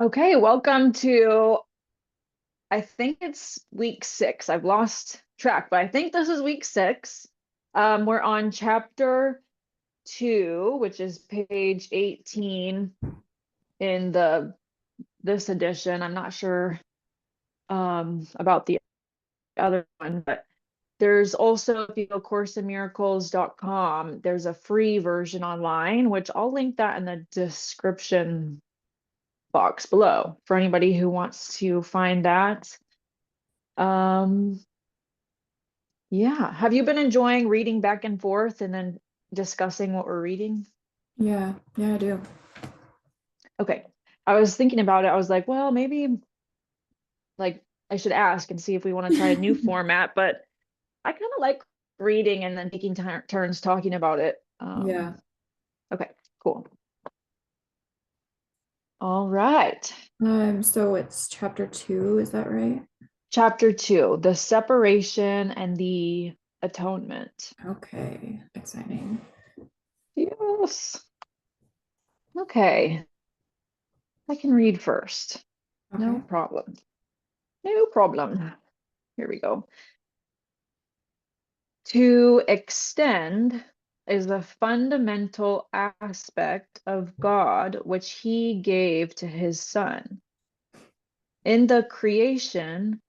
Okay, welcome to, I think it's week 6. I've lost track, but I think this is week 6. We're on chapter 2, which is page 18 in this edition. I'm not sure about the other one, but there's also, if you go courseofmiracles.com, there's a free version online, which I'll link that in the description box below for anybody who wants to find that. Um, yeah. Have you been enjoying reading back and forth and then discussing what we're reading? Yeah, I do. Okay. I was thinking about it. I was like, well, maybe like I should ask and see if we want to try a new format, but I kind of like reading and then taking turns talking about it. Yeah. Okay, cool. All right. So it's chapter 2, is that right? Chapter 2, the separation and the atonement. Okay, exciting. Yes. Okay. I can read first. No Okay. problem. No problem. Here we go. To extend is a fundamental aspect of God which he gave to his son. In the creation,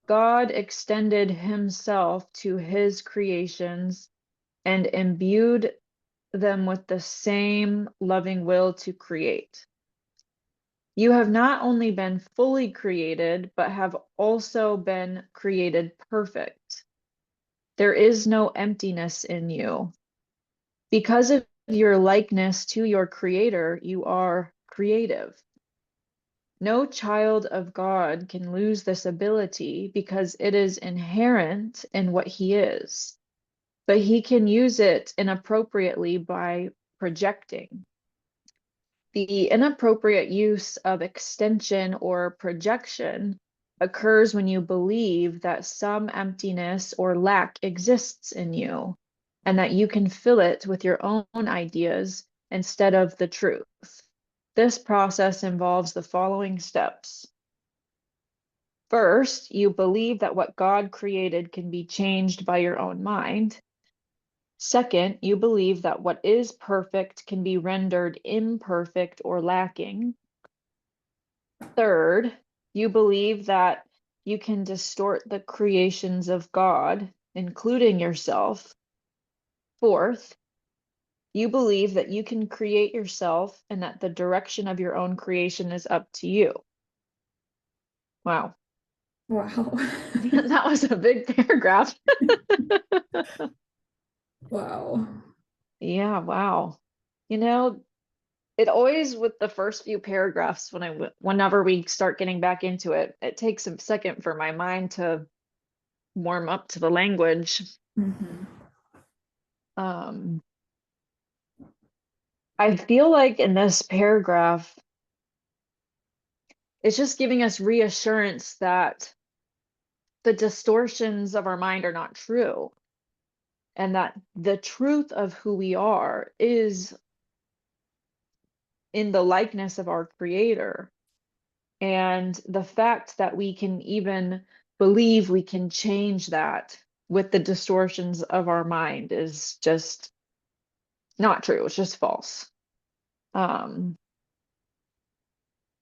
God extended himself to his creations and imbued them with the same loving will to create. You have not only been fully created, but have also been created perfect. There is no emptiness in you. Because of your likeness to your creator, you are creative. No child of God can lose this ability because it is inherent in what he is, but he can use it inappropriately by projecting. The inappropriate use of extension or projection occurs when you believe that some emptiness or lack exists in you and that you can fill it with your own ideas instead of the truth. This process involves the following steps. First, you believe that what God created can be changed by your own mind. Second, you believe that what is perfect can be rendered imperfect or lacking. Third, you believe that you can distort the creations of God, including yourself. Fourth, you believe that you can create yourself and that the direction of your own creation is up to you. Wow. Wow. That was a big paragraph. Wow. Yeah, wow. You know, it always with the first few paragraphs whenever we start getting back into it, it takes a second for my mind to warm up to the language. Hmm. Um, I feel like in this paragraph, it's just giving us reassurance that the distortions of our mind are not true and that the truth of who we are is in the likeness of our creator. And the fact that we can even believe we can change that with the distortions of our mind is just not true. It's just false. Um,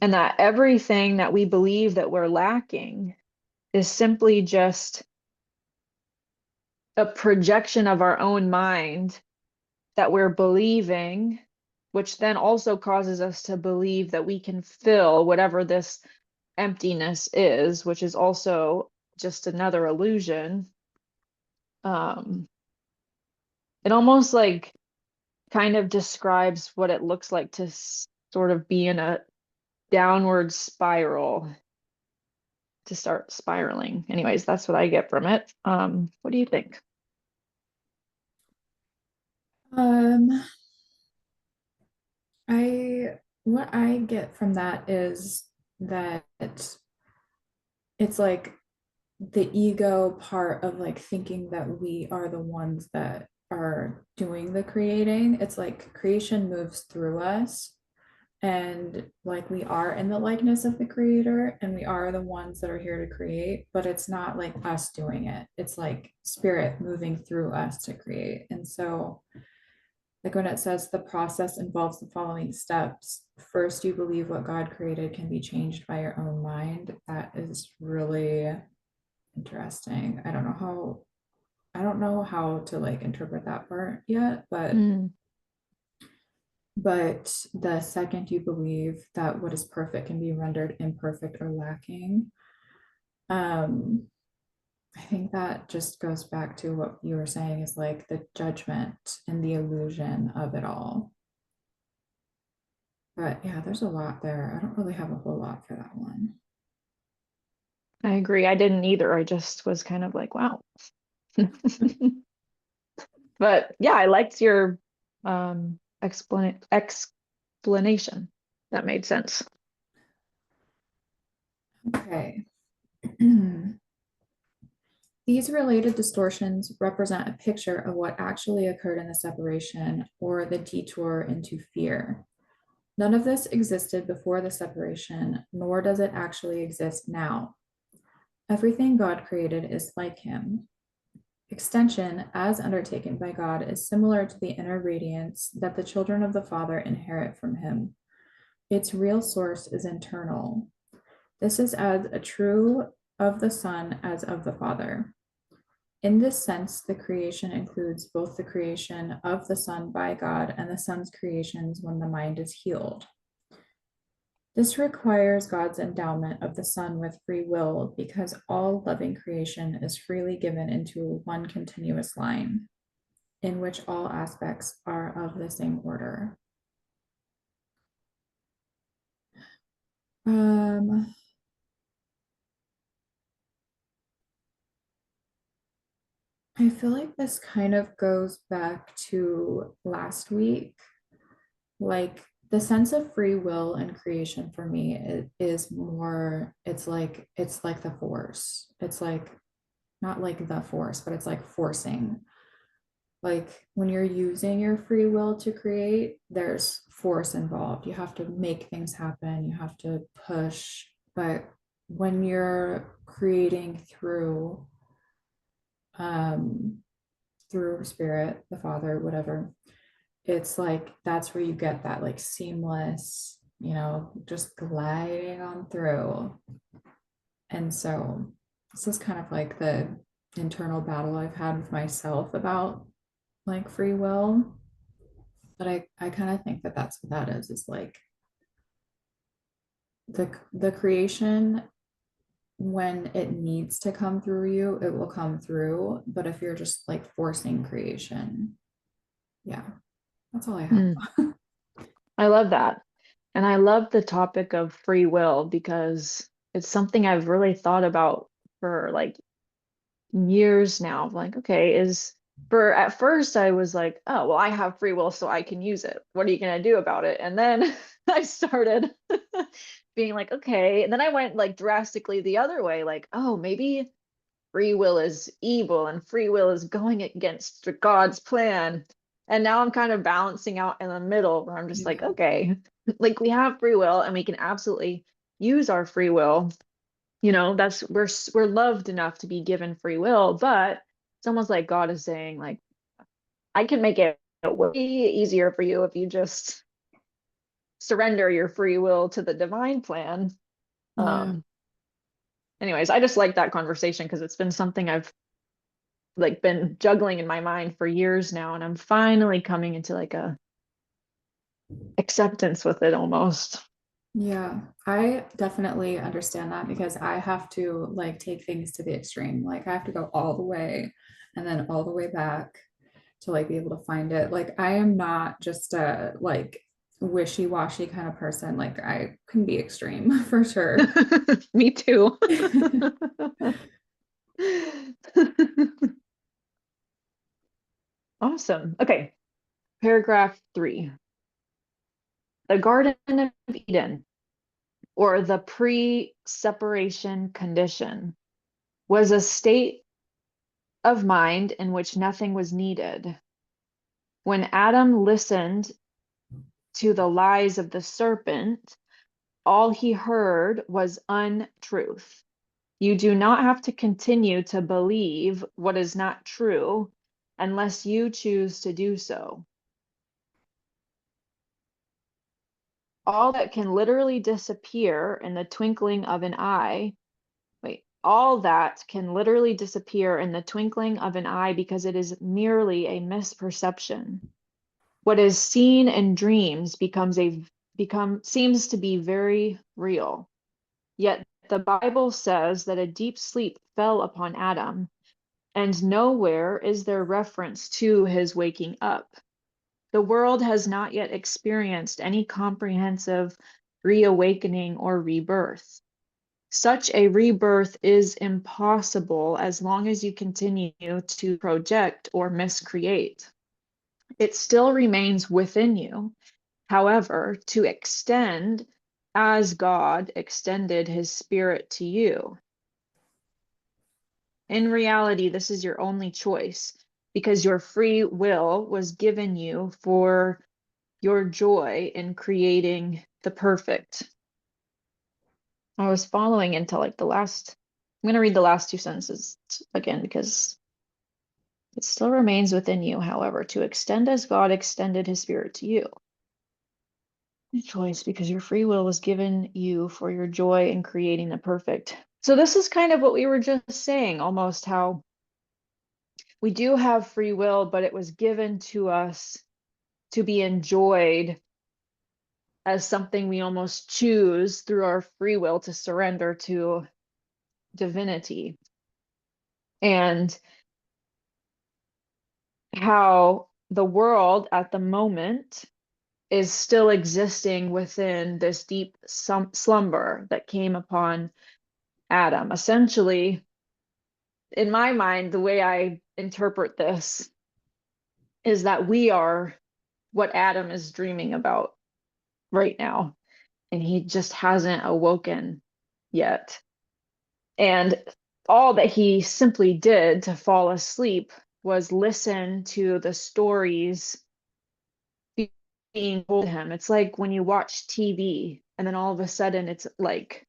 and that everything that we believe that we're lacking is simply just a projection of our own mind that we're believing, which then also causes us to believe that we can fill whatever this emptiness is, which is also just another illusion. Um, it almost like kind of describes what it looks like to sort of be in a downward spiral, to start spiraling. Anyways, that's what I get from it. What do you think? Um, what I get from that is that it's like the ego part of like thinking that we are the ones that are doing the creating. It's like creation moves through us, And like we are in the likeness of the creator and we are the ones that are here to create, but it's not like us doing it. It's like spirit moving through us to create. And so like when it says the process involves the following steps, first you believe what God created can be changed by your own mind. That is really interesting. I don't know how to like interpret that part yet, Mm, but the second you believe that what is perfect can be rendered imperfect or lacking, um, I think that just goes back to what you were saying is like the judgment and the illusion of it all. But yeah, there's a lot there. I don't really have a whole lot for that one. I agree. I didn't either. I just was kind of like, wow. But yeah, I liked your explanation. That made sense. Okay. These related distortions represent a picture of what actually occurred in the separation or the detour into fear. None of this existed before the separation, nor does it actually exist now. Everything God created is like him. Extension, as undertaken by God, is similar to the inner radiance that the children of the Father inherit from him. Its real source is internal. This is as true of the Son as of the Father. In this sense, the creation includes both the creation of the Son by God and the Son's creations when the mind is healed. This requires God's endowment of the Son with free will because all loving creation is freely given into one continuous line in which all aspects are of the same order. Um, I feel like this kind of goes back to last week. Like the sense of free will and creation for me it is more, it's like the force. It's like not like the force, but it's like forcing. Like when you're using your free will to create, there's force involved. You have to make things happen, you have to push. But when you're creating um through spirit, the Father, whatever, it's like that's where you get that like seamless, just gliding on through. And so this is kind of like the internal battle I've had with myself about like free will. But I kind of think that that's what that is like the creation when it needs to come through you, it will come through. But if you're just like forcing creation, yeah, that's all I have. Mm, I love that. And I love the topic of free will because it's something I've really thought about for like years now. Like, okay, for at first I was like, oh, well, I have free will, so I can use it. What are you gonna do about it? And then I started being like, okay. And then I went like drastically the other way, like, oh, maybe free will is evil and free will is going against God's plan. And now I'm kind of balancing out in the middle where I'm just like, Yeah. okay, like we have free will and we can absolutely use our free will. That's we're loved enough to be given free will, but it's almost like God is saying, like, I can make it way easier for you if you just surrender your free will to the divine plan. Yeah. Um, anyways, I just like that conversation because it's been something I've like been juggling in my mind for years now, and I'm finally coming into like a acceptance with it almost. Yeah, I definitely understand that because I have to like take things to the extreme. Like I have to go all the way and then all the way back to like be able to find it. Like I am not just a like wishy-washy kind of person. Like I can be extreme for sure. Me too. Awesome. Okay, paragraph 3. The Garden of Eden, or the pre-separation condition, was a state of mind in which nothing was needed. When Adam listened to the lies of the serpent, all he heard was untruth. You do not have to continue to believe what is not true unless you choose to do so. All that can literally disappear in the twinkling of an eye. All that can literally disappear in the twinkling of an eye because it is merely a misperception. What is seen in dreams seems to be very real. Yet the Bible says that a deep sleep fell upon Adam, and nowhere is there reference to his waking up. The world has not yet experienced any comprehensive reawakening or rebirth. Such a rebirth is impossible as long as you continue to project or miscreate. It still remains within you, however, to extend as God extended his spirit to you. In reality, this is your only choice because your free will was given you for your joy in creating the perfect. I was following until like I'm going to read the last two sentences again because it still remains within you, however, to extend as God extended his spirit to you. Your choice because your free will was given you for your joy in creating the perfect. So this is kind of what we were just saying, almost how we do have free will, but it was given to us to be enjoyed as something we almost choose through our free will to surrender to divinity. And how the world at the moment is still existing within this deep slumber that came upon Adam. Essentially, in my mind, the way I interpret this is that we are what Adam is dreaming about right now, and he just hasn't awoken yet. And all that he simply did to fall asleep was listen to the stories being told to him. It's like when you watch TV and then all of a sudden it's like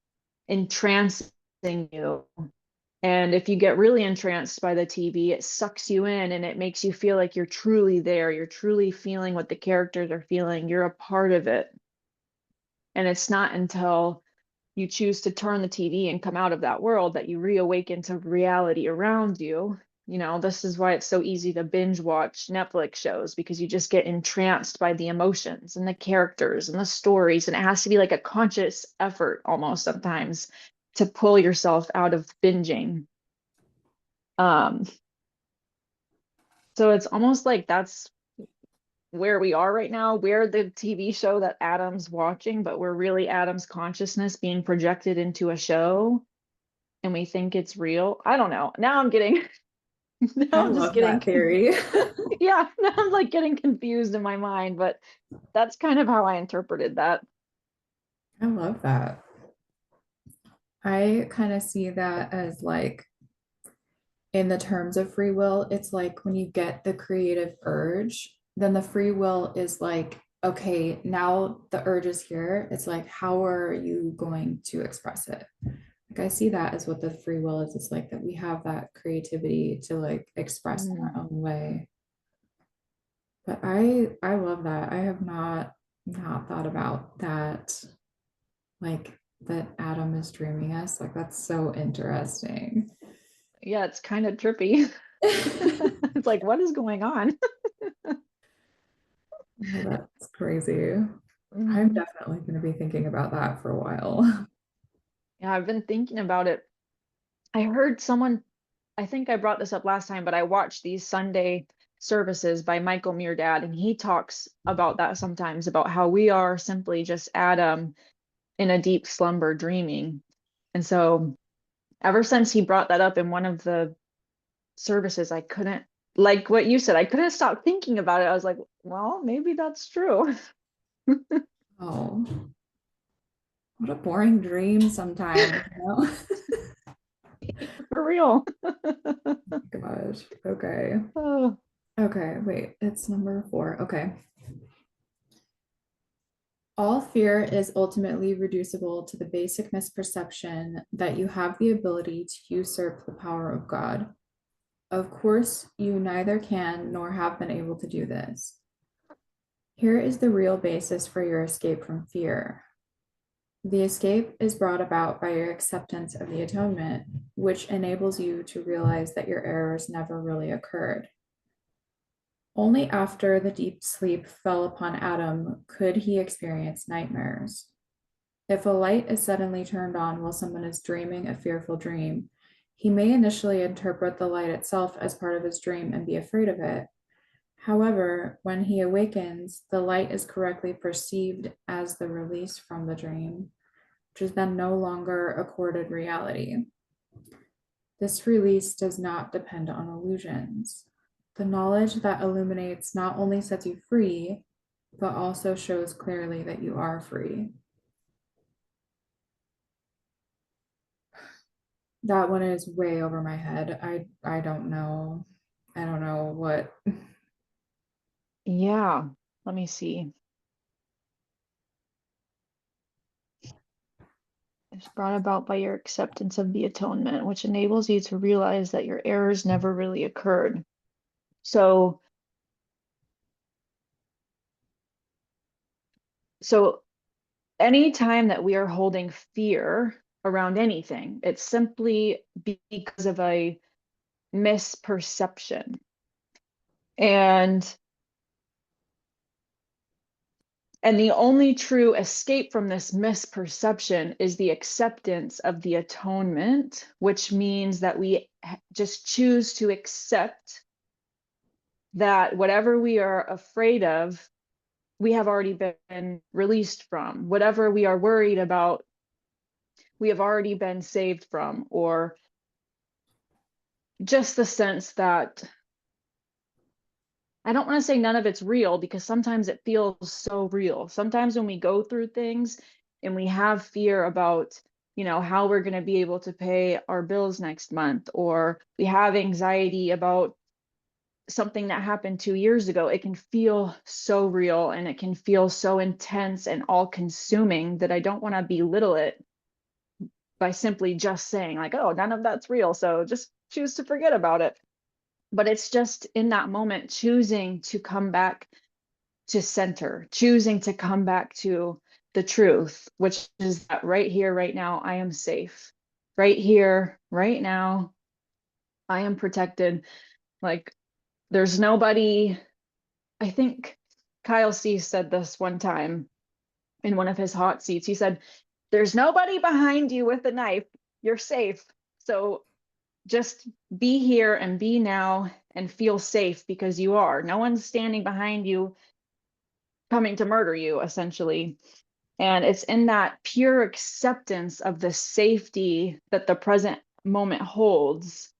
entrancing you. And if you get really entranced by the TV, it sucks you in and it makes you feel like you're truly there. You're truly feeling what the characters are feeling. You're a part of it. And it's not until you choose to turn the TV and come out of that world that you reawaken to reality around you. You know, this is why it's so easy to binge watch Netflix shows because you just get entranced by the emotions and the characters and the stories. And it has to be like a conscious effort almost sometimes to pull yourself out of binging. Um, so it's almost like that's where we are right now. We're the TV show that Adam's watching, but we're really Adam's consciousness being projected into a show and we think it's real. I don't know. Now I'm getting, now I I'm just love that getting, theory. yeah, now I'm like getting confused in my mind, but that's kind of how I interpreted that. I love that. I kind of see that as like in the terms of free will, it's like when you get the creative urge, then the free will is like, okay, now the urge is here. It's like, how are you going to express it? Like, I see that as what the free will is. It's like that we have that creativity to like express in Mm. our own way. But I love that. I have not thought about that, like that Adam is dreaming us. Like, that's so interesting. Yeah, it's kind of trippy. It's like, what is going on? Oh, that's crazy. I'm Mhm. definitely going to be thinking about that for a while. Yeah, I've been thinking about it. I heard someone, I think I brought this up last time, but I watched these Sunday services by Michael Meerdad, and he talks about that sometimes about how we are simply just Adam in a deep slumber dreaming. And so ever since he brought that up in one of the services, I couldn't, like what you said, I couldn't stop thinking about it. I was like, well, maybe that's true. Oh, what a boring dream sometimes, you know? For real. Gosh. Okay. Oh, Okay. Wait, it's number 4. Okay. All fear is ultimately reducible to the basic misperception that you have the ability to usurp the power of God. Of course, you neither can nor have been able to do this. Here is the real basis for your escape from fear. The escape is brought about by your acceptance of the atonement, which enables you to realize that your errors never really occurred. Only after the deep sleep fell upon Adam could he experience nightmares. If a light is suddenly turned on while someone is dreaming a fearful dream, he may initially interpret the light itself as part of his dream and be afraid of it. However, when he awakens, the light is correctly perceived as the release from the dream, which is then no longer accorded reality. This release does not depend on illusions. The knowledge that illuminates not only sets you free, but also shows clearly that you are free. That one is way over my head. I don't know. I don't know what. Yeah, let me see. It's brought about by your acceptance of the atonement, which enables you to realize that your errors never really occurred. So, so anytime that we are holding fear around anything, it's simply because of a misperception. And and the only true escape from this misperception is the acceptance of the atonement, which means that we just choose to accept that whatever we are afraid of, we have already been released from. Whatever we are worried about, we have already been saved from, or just the sense that I don't want to say none of it's real because sometimes it feels so real. Sometimes when we go through things and we have fear about, how we're going to be able to pay our bills next month, or we have anxiety about something that happened 2 years ago, it can feel so real and it can feel so intense and all consuming that I don't want to belittle it by simply just saying, like, oh, none of that's real, so just choose to forget about it. But it's just in that moment choosing to come back to center, choosing to come back to the truth, which is that right here, right now, I am safe. Right here, right now, I am protected. Like, there's nobody. I think Kyle C said this one time in one of his hot seats. He said, there's nobody behind you with a knife. You're safe. So just be here and be now and feel safe because you are. No one's standing behind you coming to murder you, essentially. And it's in that pure acceptance of the safety that the present moment holds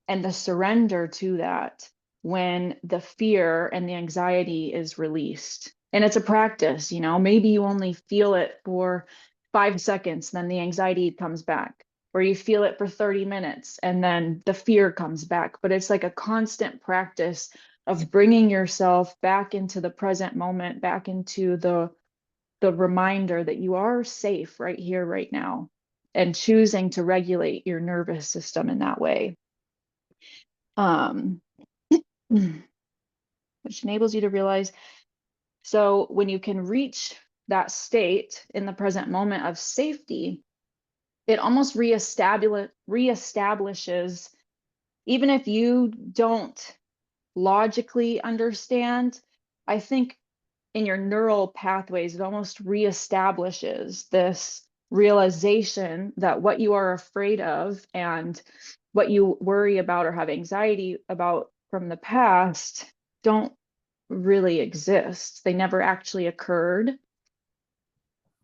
and the surrender to that when the fear and the anxiety is released. And it's a practice, maybe you only feel it for 5 seconds, then the anxiety comes back, or you feel it for 30 minutes and then the fear comes back. But it's like a constant practice of bringing yourself back into the present moment, back into the reminder that you are safe right here, right now, and choosing to regulate your nervous system in that way. Um, which enables you to realize. So when you can reach that state in the present moment of safety, it almost reestablishes, even if you don't logically understand, I think in your neural pathways, it almost reestablishes this realization that what you are afraid of and what you worry about or have anxiety about from the past don't really exist. They never actually occurred.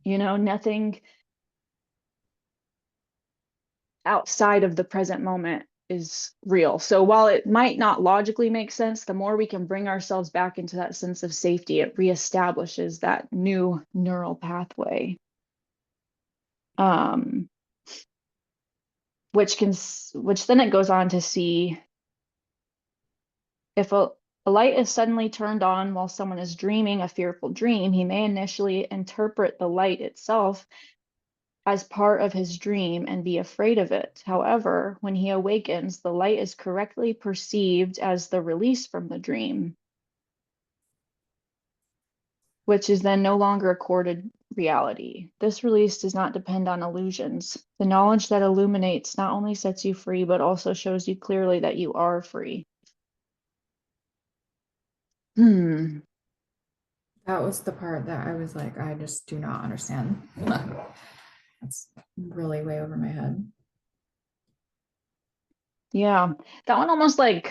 Nothing outside of the present moment is real. So while it might not logically make sense, the more we can bring ourselves back into that sense of safety, it reestablishes that new neural pathway. Um, which then it goes on to see if A light is suddenly turned on while someone is dreaming a fearful dream. He may initially interpret the light itself as part of his dream and be afraid of it. However, when he awakens, the light is correctly perceived as the release from the dream, which is then no longer accorded reality. This release does not depend on illusions. The knowledge that illuminates not only sets you free, but also shows you clearly that you are free. Hmm. That was the part that I was like, I just do not understand. That's really way over my head. Yeah. That one almost like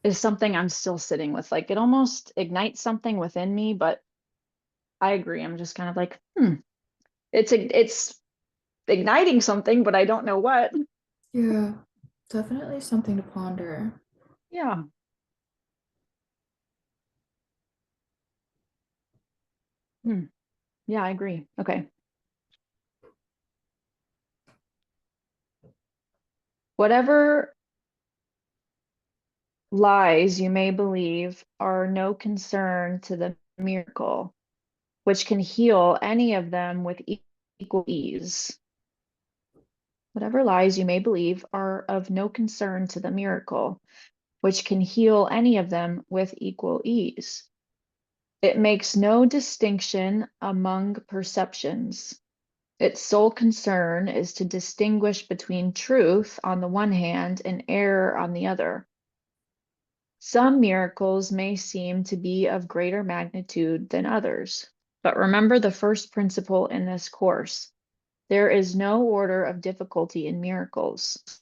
is something I'm still sitting with. Like it almost ignites something within me, but I agree. I'm just kind of like, it's igniting something, but I don't know what. Yeah, definitely something to ponder. Yeah. Hmm. Yeah, I agree. Okay. Whatever lies you may believe are no concern to the miracle, which can heal any of them with equal ease. Whatever lies you may believe are of no concern to the miracle, which can heal any of them with equal ease. It makes no distinction among perceptions. Its sole concern is to distinguish between truth on the one hand and error on the other. Some miracles may seem to be of greater magnitude than others, but remember the first principle in this course. There is no order of difficulty in miracles.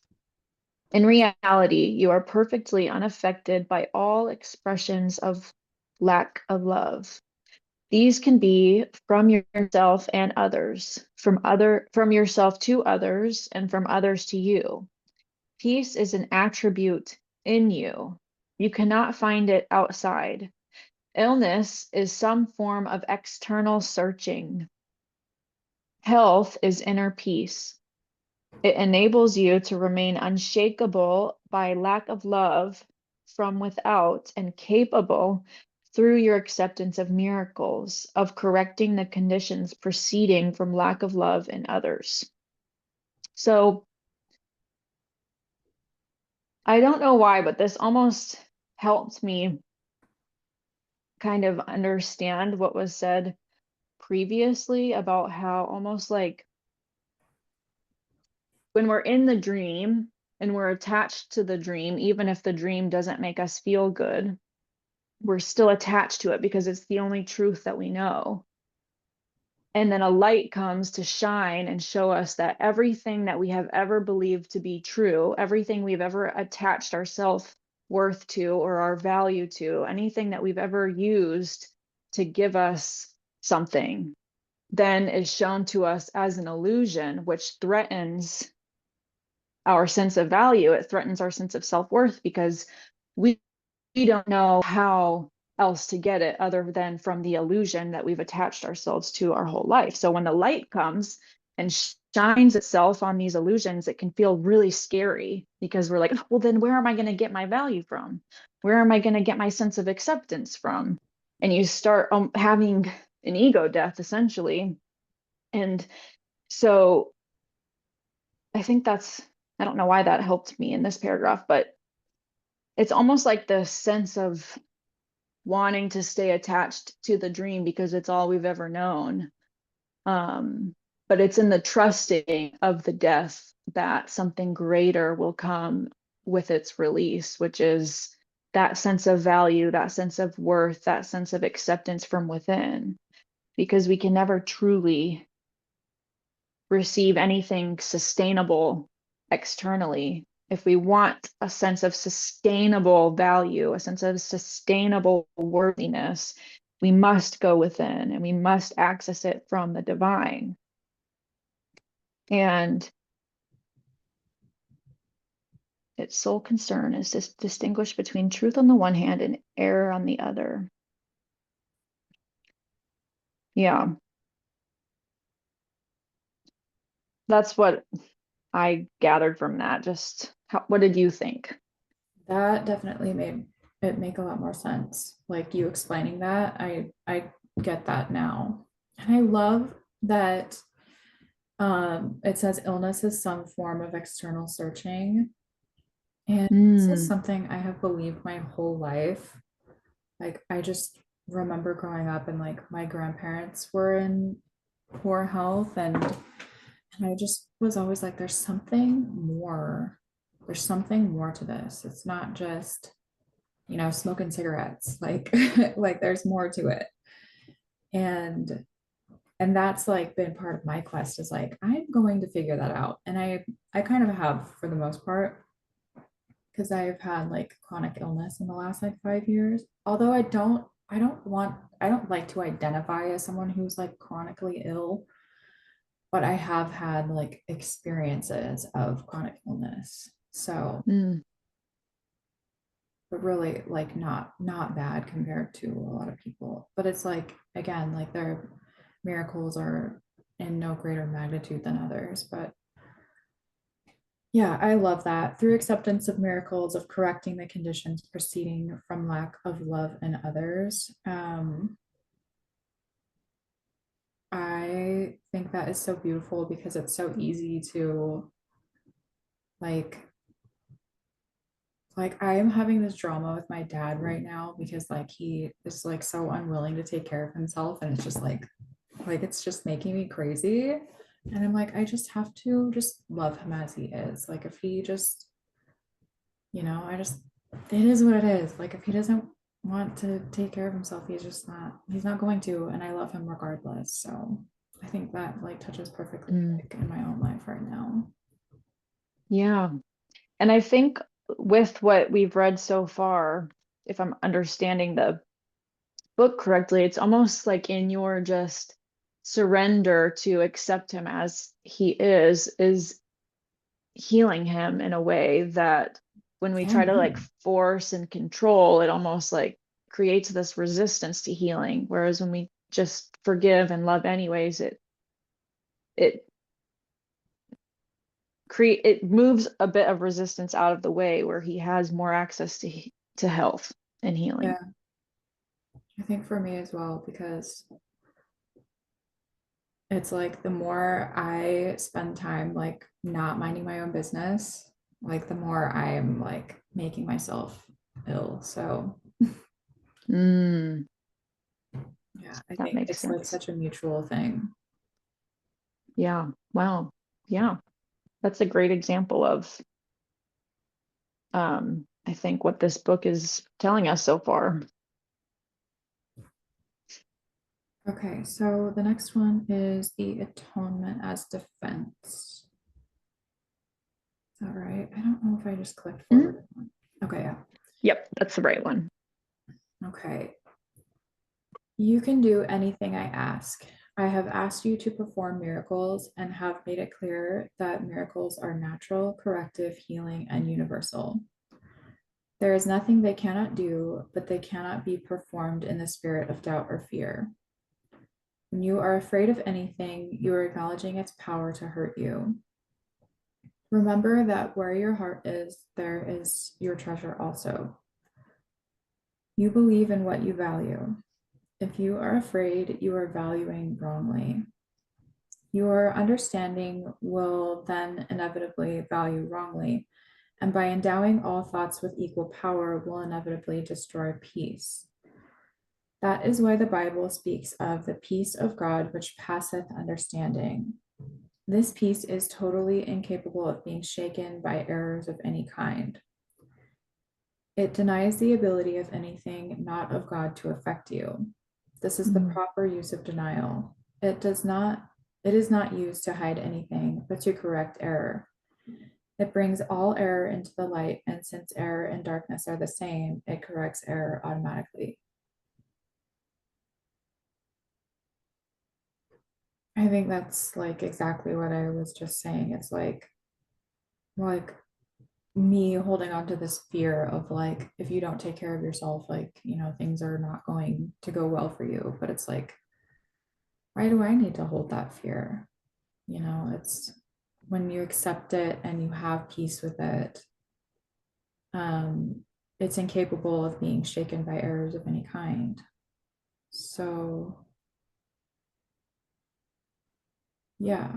In reality, you are perfectly unaffected by all expressions of lack of love. These can be from yourself and others, from yourself to others, and from others to you. Peace is an attribute in you. You cannot find it outside. Illness is some form of external searching. Health is inner peace. It enables you to remain unshakable by lack of love from without and capable through your acceptance of miracles, of correcting the conditions proceeding from lack of love in others. So I don't know why, but this almost helped me kind of understand what was said previously about how almost like when we're in the dream and we're attached to the dream, even if the dream doesn't make us feel good, we're still attached to it because it's the only truth that we know. And then a light comes to shine and show us that everything that we have ever believed to be true, everything we've ever attached our self-worth to or our value to, anything that we've ever used to give us something, then is shown to us as an illusion, which threatens our sense of value. It threatens our sense of self-worth because we don't know how else to get it other than from the illusion that we've attached ourselves to our whole life. So when the light comes and shines itself on these illusions, it can feel really scary because we're like, "Oh, well, then where am I going to get my value from? Where am I going to get my sense of acceptance from?" And you start having an ego death essentially. And so I think I don't know why that helped me in this paragraph, but it's almost like the sense of wanting to stay attached to the dream because it's all we've ever known. But it's in the trusting of the death that something greater will come with its release, which is that sense of value, that sense of worth, that sense of acceptance from within, because we can never truly receive anything sustainable externally. If we want a sense of sustainable value, a sense of sustainable worthiness, we must go within and we must access it from the divine. And its sole concern is to distinguish between truth on the one hand and error on the other. Yeah, that's what I gathered from that. Just what did you think? That definitely made it make a lot more sense. Like you explaining that, I get that now. And I love that it says illness is some form of external searching. And this is Mm, something I have believed my whole life. Like I just remember growing up and like my grandparents were in poor health and I just was always like, there's something more. There's something more to this. It's not just, smoking cigarettes. Like like there's more to it. And and that's like been part of my quest is like, I'm going to figure that out. And I kind of have for the most part, because I've had like chronic illness in the last like 5 years. Although I don't like to identify as someone who's like chronically ill, but I have had like experiences of chronic illness. So, mm, but really like not bad compared to a lot of people. But it's like again, like their miracles are in no greater magnitude than others. But yeah, I love that. Through acceptance of miracles, of correcting the conditions proceeding from lack of love in others. I think that is so beautiful because it's so easy to like I am having this drama with my dad right now because like he is like so unwilling to take care of himself and it's just like it's just making me crazy. And I'm like, I just have to just love him as he is. Like if he just, I just it is what it is. Like if he doesn't want to take care of himself, he's not going to, and I love him regardless. So I think that like touches perfectly mm. like in my own life right now. Yeah. And I think with what we've read so far, if I'm understanding the book correctly, it's almost like in your just surrender to accept him as he is healing him in a way that when we try And to like me. force and control, it almost like creates this resistance to healing. Whereas when we just forgive and love anyways, it it moves a bit of resistance out of the way where he has more access to health and healing. Yeah, I think for me as well, because it's like the more I spend time like not minding my own business, like the more I'm like making myself ill. So Mm, yeah, I that think makes it's like sense. such a mutual thing. Yeah. Wow. Yeah. That's a great example of I think what this book is telling us so far. Okay, so the next one is the atonement as defense. Is that right? I don't know if I just clicked Mhm. forward. Okay, yeah. Yep, that's the right one. Okay. You can do anything I ask. I have asked you to perform miracles and have made it clear that miracles are natural, corrective, healing, and universal. There is nothing they cannot do, but they cannot be performed in the spirit of doubt or fear. When you are afraid of anything, you are acknowledging its power to hurt you. Remember that where your heart is, there is your treasure also. You believe in what you value. If you are afraid, you are valuing wrongly. Your understanding will then inevitably value wrongly, and by endowing all thoughts with equal power, will inevitably destroy peace. That is why the Bible speaks of the peace of God which passeth understanding. This peace is totally incapable of being shaken by errors of any kind. It denies the ability of anything not of God to affect you. This is the Mm, proper use of denial. It is not used to hide anything, but to correct error. It brings all error into the light, and since error and darkness are the same, it corrects error automatically. I think that's like exactly what I was just saying. It's like me holding on to this fear of like if you don't take care of yourself, like, things are not going to go well for you. But it's like, why do I need to hold that fear? It's when you accept it and you have peace with it, um, it's incapable of being shaken by errors of any kind. So, yeah,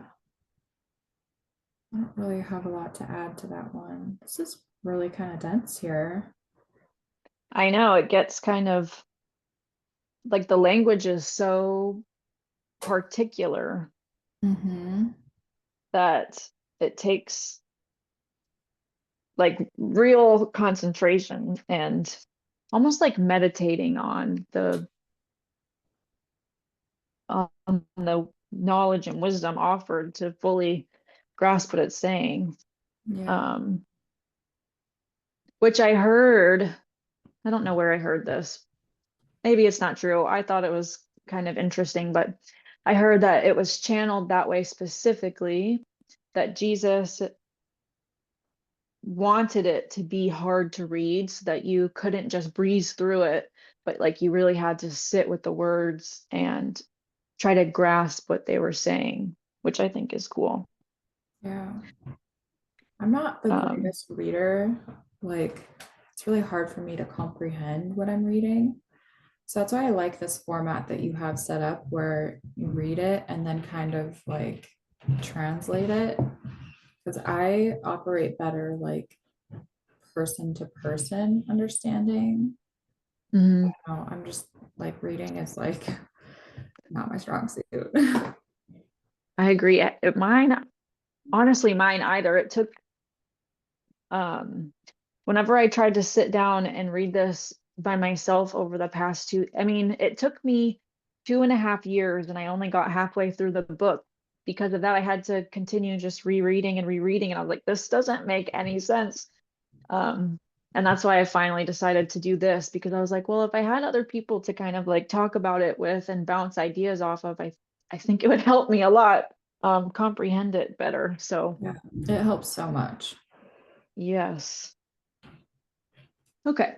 I don't really have a lot to add to that one. This is really kind of dense here. I know it gets kind of like the language is so particular Mm-hmm. that it takes like real concentration and almost like meditating on the knowledge and wisdom offered to fully grasp what it's saying. Yeah. Um, which I heard, I don't know where I heard this. Maybe it's not true. I thought it was kind of interesting, but I heard that it was channeled that way specifically, that Jesus wanted it to be hard to read so that you couldn't just breeze through it, but like you really had to sit with the words and try to grasp what they were saying, which I think is cool. Yeah. I'm not the Um, greatest reader. Like, it's really hard for me to comprehend what I'm reading. So that's why I like this format that you have set up where you read it and then kind of like translate it. Because I operate better like person to person understanding. mhm, I'm just like reading is like not my strong suit. I agree. Mine, honestly, mine either. It took, um, whenever I tried to sit down and read this by myself over the past I mean, it took me 2.5 years and I only got halfway through the book. Because of that, I had to continue just rereading and rereading. And I was like, this doesn't make any sense. Um, and that's why I finally decided to do this because I was like, well, if I had other people to kind of like talk about it with and bounce ideas off of, I think it would help me a lot comprehend it better. So, Yeah, it helps so much. yes. Okay,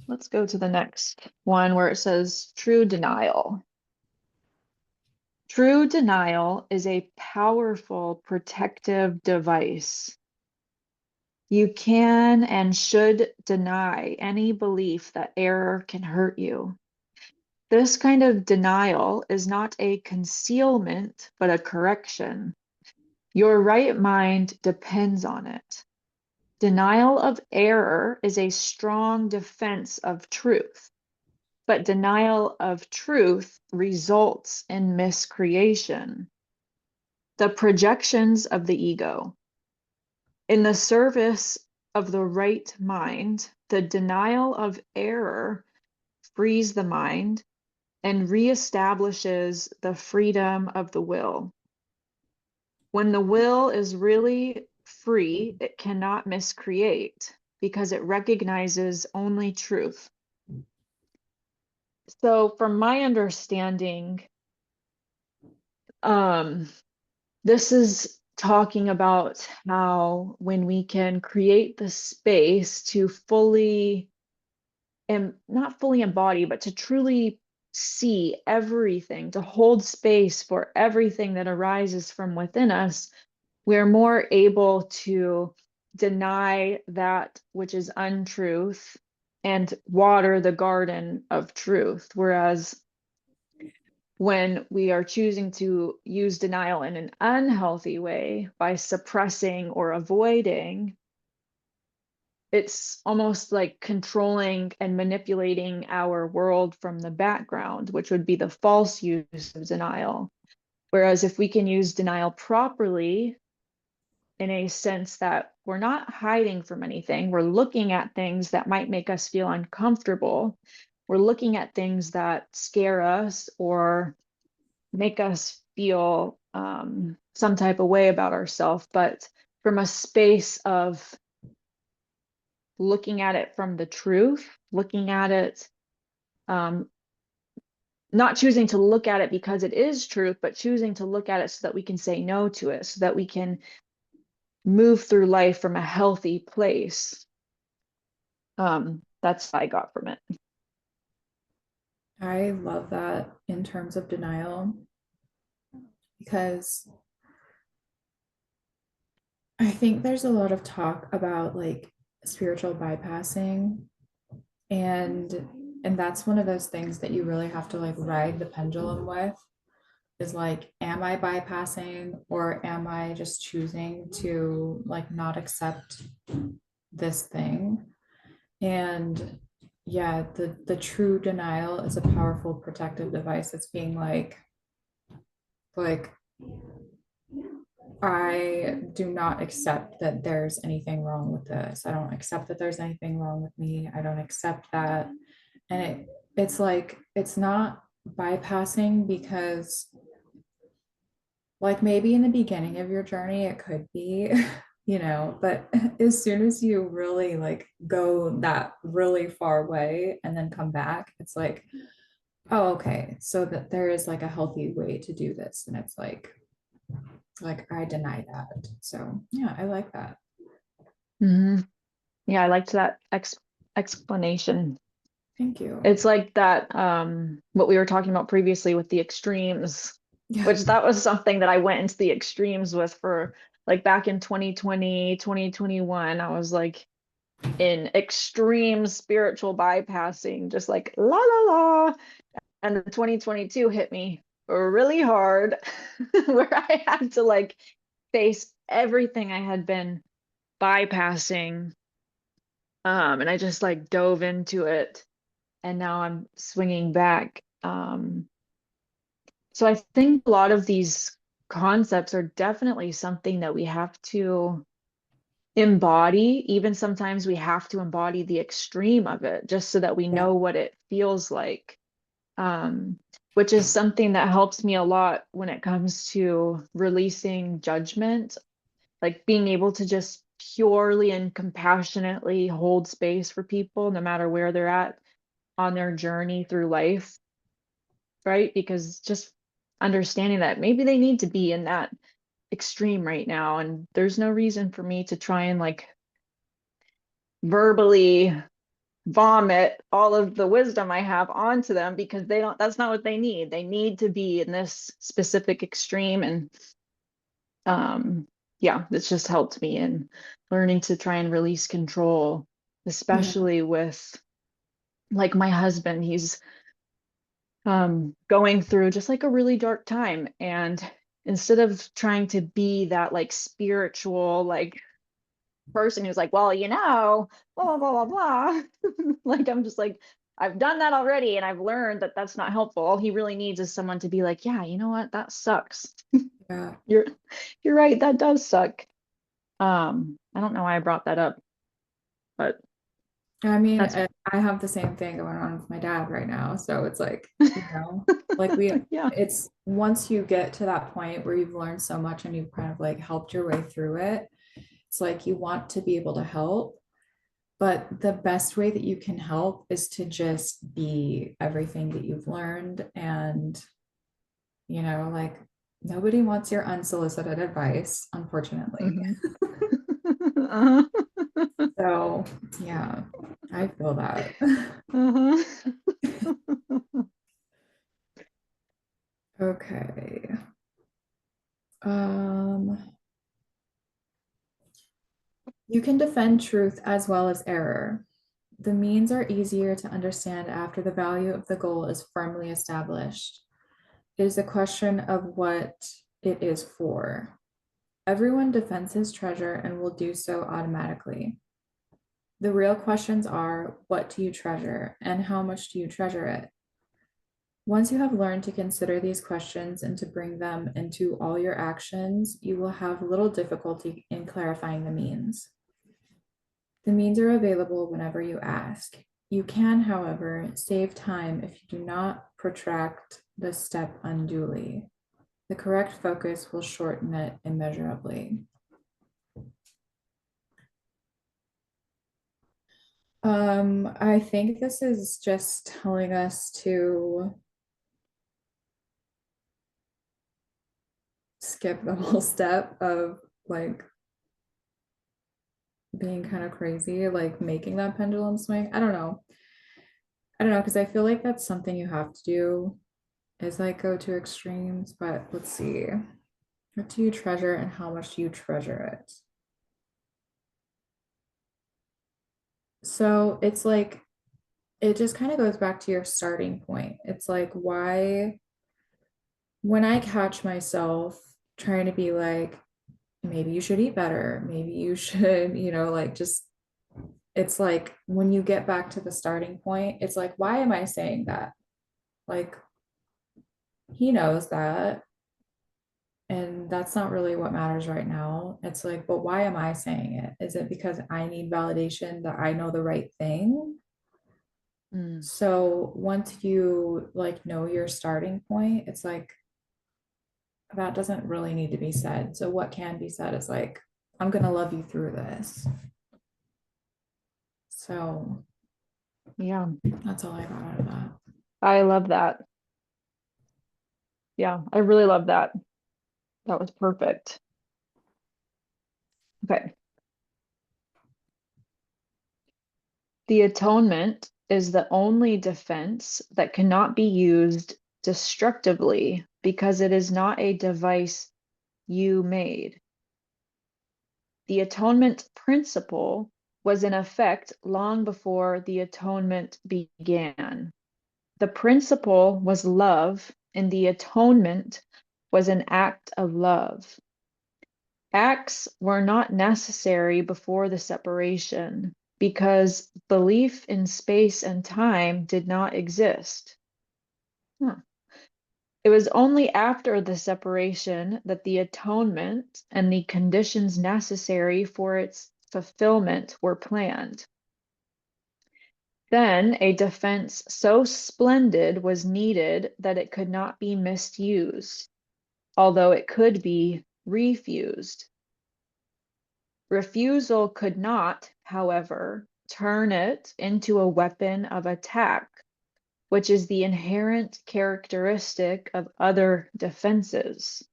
let's go to the next one where it says true denial. True denial is a powerful protective device. You can and should deny any belief that error can hurt you. This kind of denial is not a concealment, but a correction. Your right mind depends on it. Denial of error is a strong defense of truth, but denial of truth results in miscreation, the projections of the ego. In the service of the right mind, the denial of error frees the mind and reestablishes the freedom of the will. When the will is really free, it cannot miscreate because it recognizes only truth. So, from my understanding, um, this is talking about how when we can create the space to fully and not fully embody, but to truly see everything, to hold space for everything that arises from within us, we're more able to deny that which is untruth and water the garden of truth. Whereas when we are choosing to use denial in an unhealthy way by suppressing or avoiding, it's almost like controlling and manipulating our world from the background, which would be the false use of denial. Whereas if we can use denial properly, in a sense that we're not hiding from anything, we're looking at things that might make us feel uncomfortable, we're looking at things that scare us or make us feel some type of way about ourselves, but from a space of looking at it from the truth, looking at it, um, not choosing to look at it because it is truth, but choosing to look at it so that we can say no to it, so that we can move through life from a healthy place. That's what I got from it. I love that in terms of denial because I think there's a lot of talk about like spiritual bypassing, and that's one of those things that you really have to like ride the pendulum with, is like, am I bypassing, or am I just choosing to like not accept this thing? And yeah, the true denial is a powerful protective device. It's being like I do not accept that there's anything wrong with this. I don't accept that there's anything wrong with me. I don't accept that. And it's like it's not bypassing, because like maybe in the beginning of your journey it could be, but as soon as you really like go that really far away and then come back, it's like, oh, okay, so that there is like a healthy way to do this. And it's like I deny that. So yeah, I like that. Hmm. Yeah, I liked that explanation. Thank you. It's like that, what we were talking about previously with the extremes, Yeah. which that was something that I went into the extremes with for like back in 2020, 2021. I was like in extreme spiritual bypassing, just like la la la. And the 2022 hit me really hard where I had to like face everything I had been bypassing. And I just like dove into it, and now I'm swinging back. So I think a lot of these concepts are definitely something that we have to embody. Even sometimes we have to embody the extreme of it just so that we Yeah. know what it feels like. Um, which is something that helps me a lot when it comes to releasing judgment, like being able to just purely and compassionately hold space for people no matter where they're at on their journey through life, right? Because just understanding that maybe they need to be in that extreme right now, and there's no reason for me to try and like verbally vomit all of the wisdom I have onto them because they don't, that's not what they need. They need to be in this specific extreme. And um yeah, it's just helped me in learning to try and release control, Yeah. especially with like my husband. He's going through just like a really dark time. And instead of trying to be that like spiritual, like person who's like, well, blah, blah, blah, blah, blah. Like, I'm just like, I've done that already. And I've learned that that's not helpful. All he really needs is someone to be like, yeah, you know what? That sucks. Yeah. You're, you're right. That does suck. I don't know why I brought that up, but I mean, that's, I have the same thing going on with my dad right now. So it's like yeah. it's once you get to that point where you've learned so much and you've kind of like helped your way through it, it's like you want to be able to help. But the best way that you can help is to just be everything that you've learned. And, like nobody wants your unsolicited advice, unfortunately. Mhm. Uh-huh. So, yeah, I feel that. Uh-huh. Okay. Um, you can defend truth as well as error. The means are easier to understand after the value of the goal is firmly established. It is a question of what it is for. Everyone defends his treasure and will do so automatically. The real questions are, what do you treasure and how much do you treasure it? Once you have learned to consider these questions and to bring them into all your actions, you will have little difficulty in clarifying the means. The means are available whenever you ask. You can, however, save time if you do not protract the step unduly. The correct focus will shorten it immeasurably. I think this is just telling us to skip the whole step of like being kind of crazy, like making that pendulum swing. I don't know. I don't know, because I feel like that's something you have to do, is like go to extremes. But let's see. What do you treasure and how much do you treasure it? So it's like, it just kind of goes back to your starting point. It's like, why, when I catch myself trying to be like, maybe you should eat better, maybe you should, like just, it's like when you get back to the starting point, it's like, why am I saying that? Like, he knows that. And that's not really what matters right now. It's like, but why am I saying it? Is it because I need validation that I know the right thing? Mm, So once you like know your starting point, it's like that doesn't really need to be said. So what can be said is like, I'm gonna love you through this. So yeah, that's all I got out of that. I love that. Yeah, I really love that. That was perfect. Okay. The atonement is the only defense that cannot be used destructively because it is not a device you made. The atonement principle was in effect long before the atonement began. The principle was love, and the atonement was an act of love. Acts were not necessary before the separation because belief in space and time did not exist. Huh. It was only after the separation that the atonement and the conditions necessary for its fulfillment were planned. Then a defense so splendid was needed that it could not be misused, although it could be refused. Refusal could not, however, turn it into a weapon of attack, which is the inherent characteristic of other defenses.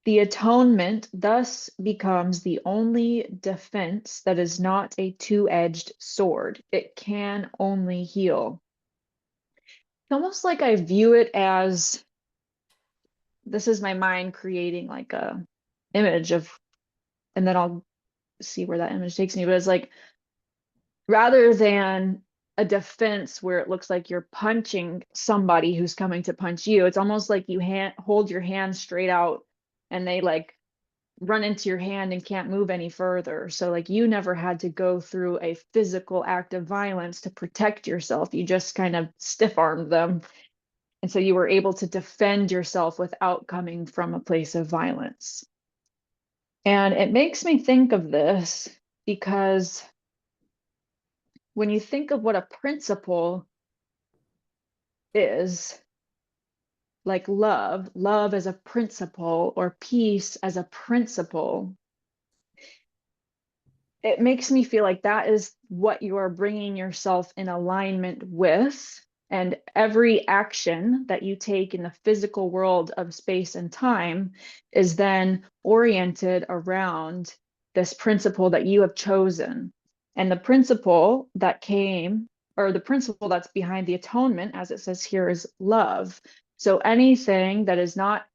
The atonement thus becomes the only defense that is not a two-edged sword. It can only heal. It's almost like I view it as this is my mind creating like a image of, and then I'll see where that image takes me. But it's like rather than a defense where it looks like you're punching somebody who's coming to punch you, it's almost like you hold your hand straight out and they like run into your hand and can't move any further. So like you never had to go through a physical act of violence to protect yourself. You just kind of stiff armed them. And so you were able to defend yourself without coming from a place of violence. And it makes me think of this because when you think of what a principle is, like love as a principle or peace as a principle, it makes me feel like that is what you are bringing yourself in alignment with. And every action that you take in the physical world of space and time is then oriented around this principle that you have chosen. And the principle that came, or the principle that's behind the atonement, as it says here, is love. So anything that is not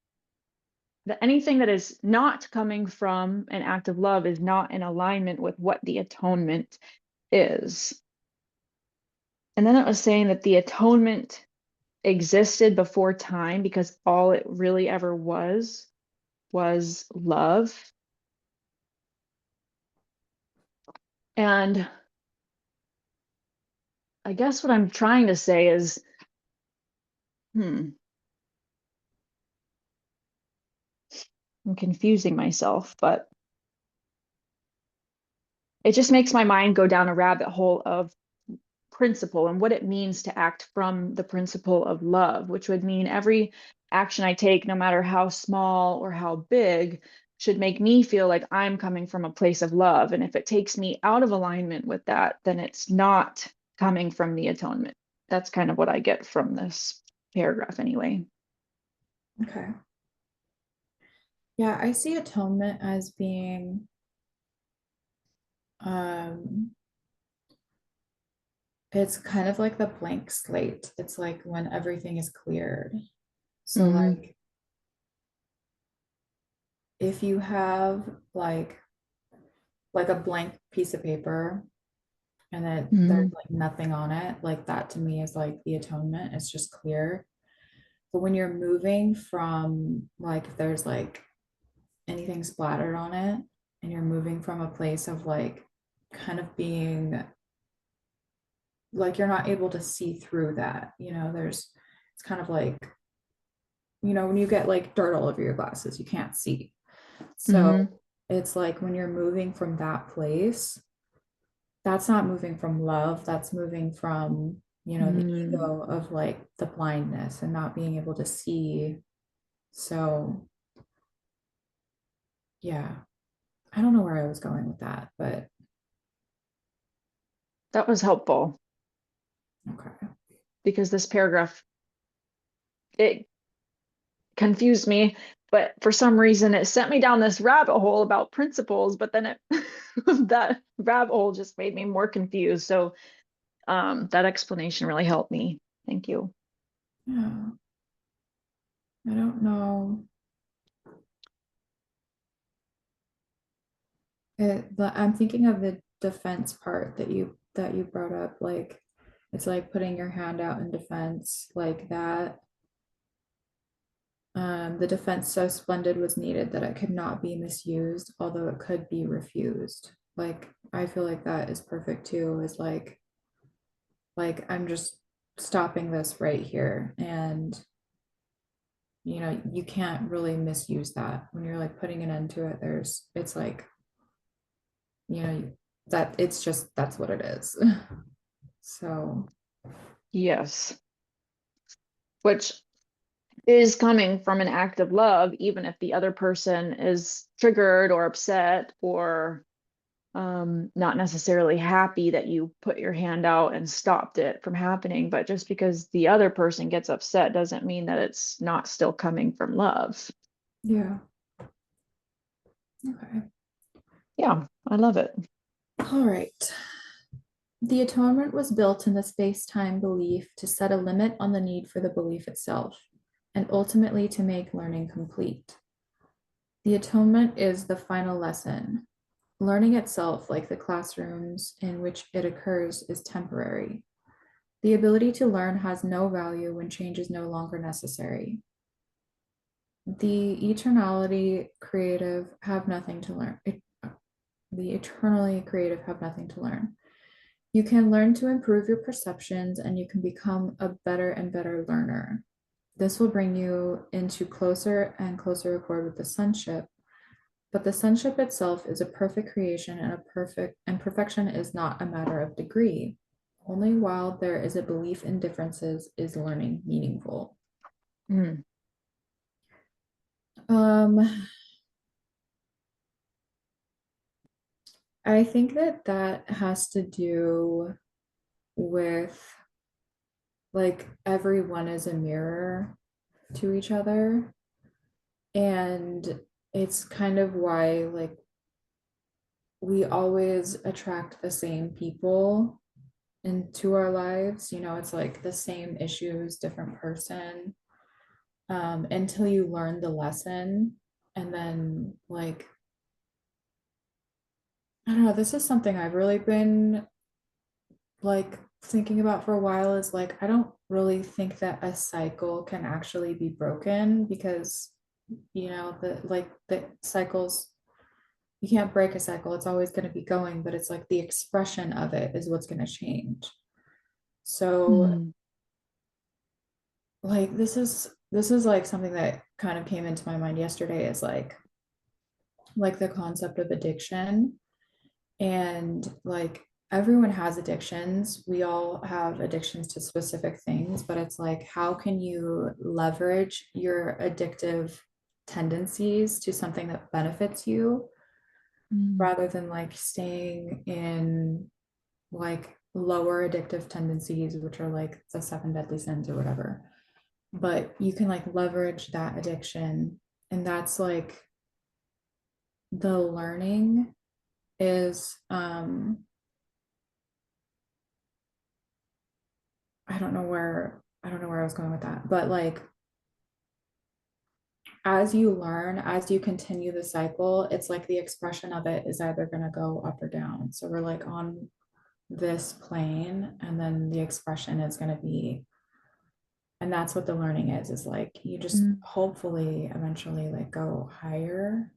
coming from an act of love is not in alignment with what the atonement is. And then it was saying that the atonement existed before time because all it really ever was love. And I guess what I'm trying to say is, I'm confusing myself, but it just makes my mind go down a rabbit hole of principle and what it means to act from the principle of love, which would mean every action I take, no matter how small or how big, should make me feel like I'm coming from a place of love. And if it takes me out of alignment with that, then it's not coming from the atonement. That's kind of what I get from this paragraph, anyway. Okay. Yeah, I see atonement as being um it's kind of like the blank slate. It's like when everything is cleared. So Mm-hmm. like if you have like a blank piece of paper and that there's Hmm. like nothing on it. Like that to me is like the atonement. It's just clear. But when you're moving from like if there's like anything splattered on it, and you're moving from a place of like kind of being like you're not able to see through that, there's it's kind of like, when you get like dirt all over your glasses, you can't see. So Hmm. it's like when you're moving from that place, that's not moving from love, that's moving from, the Mm. ego of like the blindness and not being able to see. So yeah, I don't know where I was going with that, but That was helpful okay. because this paragraph, it confused me, but for some reason it sent me down this rabbit hole about principles, but then it that rabbit hole just made me more confused. So that explanation really helped me. Thank you. Yeah, I don't know. I'm thinking of the defense part that you brought up. Like, it's like putting your hand out in defense, like that. The defense so splendid was needed that it could not be misused, although it could be refused. Like, I feel like that is perfect too. Is like I'm just stopping this right here, and you can't really misuse that when you're like putting an end to it. It's like you know that it's just that's what it is. So, Yes, which is coming from an act of love, even if the other person is triggered or upset or not necessarily happy that you put your hand out and stopped it from happening. But just because the other person gets upset doesn't mean that it's not still coming from love. yeah. Okay. Yeah, I love it. All right. The atonement was built in the space-time belief to set a limit on the need for the belief itself, and ultimately to make learning complete. The atonement is the final lesson. Learning itself, like the classrooms in which it occurs, is temporary. The ability to learn has no value when change is no longer necessary. The eternally creative have nothing to learn. The eternally creative have nothing to learn. You can learn to improve your perceptions and you can become a better and better learner. This will bring you into closer and closer accord with the sonship. But the sonship itself is a perfect creation and perfection is not a matter of degree. Only while there is a belief in differences is learning meaningful. Mm. Um, I think that has to do with like everyone is a mirror to each other. And it's kind of why like we always attract the same people into our lives. It's like the same issues, different person, until you learn the lesson. And then like, I don't know, this is something I've really been like thinking about for a while is like, I don't really think that a cycle can actually be broken because, the cycles, you can't break a cycle. It's always going to be going, but it's like the expression of it is what's going to change. So Mm. like this is like something that kind of came into my mind yesterday is like the concept of addiction and like everyone has addictions. We all have addictions to specific things, but it's like how can you leverage your addictive tendencies to something that benefits you Mm. rather than like staying in like lower addictive tendencies, which are like the seven deadly sins or whatever. But you can like leverage that addiction. And that's like the learning is I don't know where I was going with that, but like as you learn, as you continue the cycle, it's like the expression of it is either going to go up or down. So we're like on this plane, and then the expression is going to be, and that's what the learning is like you just Mm. hopefully eventually like go higher,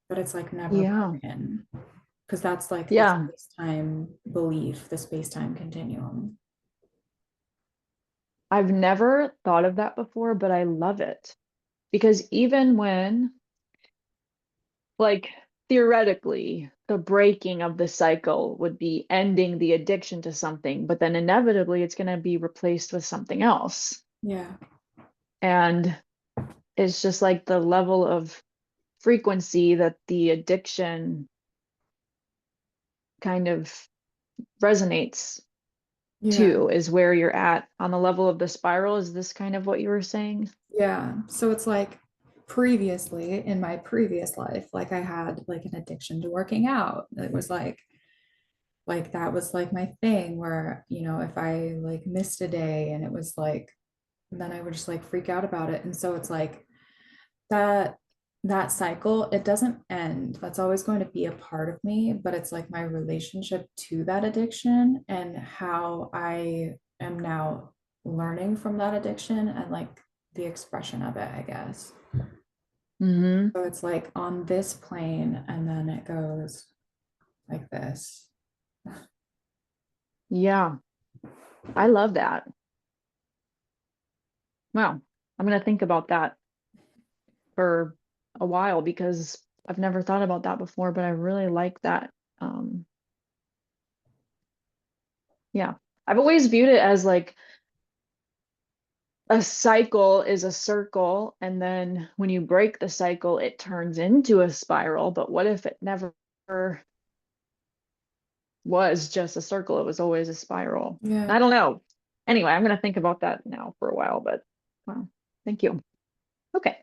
but it's like never Yeah. broken because that's like the Yeah. space-time belief, the space-time continuum. I've never thought of that before, but I love it because even when, like, theoretically, the breaking of the cycle would be ending the addiction to something, but then inevitably it's going to be replaced with something else. Yeah, And it's just like the level of frequency that the addiction kind of resonates yeah, to is where you're at on the level of the spiral. Is this kind of what you were saying? yeah. So it's like previously in my previous life, like I had like an addiction to working out. It was like that was like my thing where, if I like missed a day and it was like, then I would just like freak out about it. And so it's like that that cycle, it doesn't end. That's always going to be a part of me, but it's like my relationship to that addiction and how I am now learning from that addiction and like the expression of it, I guess. Hmm. So it's like on this plane and then it goes like this. Yeah, I love that. Wow. I'm going to think about that for a while because I've never thought about that before, but I really like that. Um, yeah. I've always viewed it as like a cycle is a circle, and then when you break the cycle, it turns into a spiral. But what if it never was just a circle? It was always a spiral. Yeah. I don't know. Anyway, I'm going to think about that now for a while, but wow, thank you. Okay.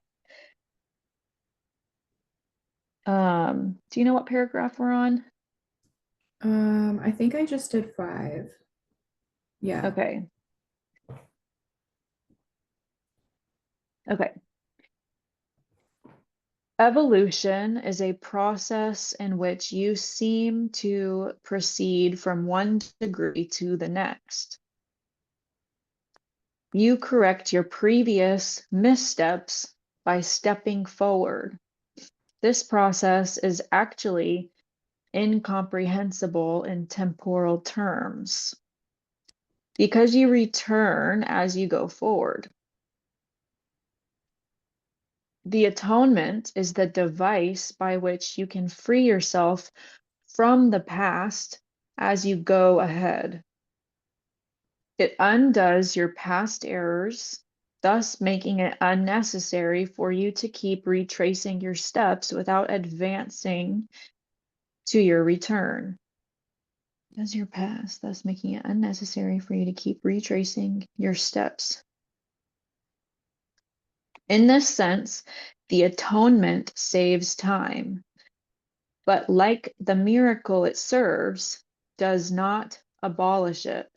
Do you know what paragraph we're on? I think I just did 5. Yeah. Okay. Okay. Evolution is a process in which you seem to proceed from one degree to the next. You correct your previous missteps by stepping forward. This process is actually incomprehensible in temporal terms because you return as you go forward. The atonement is the device by which you can free yourself from the past as you go ahead. It undoes your past errors, thus making it unnecessary for you to keep retracing your steps without advancing to your return. Does your past, thus making it unnecessary for you to keep retracing your steps. In this sense, the atonement saves time, but like the miracle it serves, does not abolish it.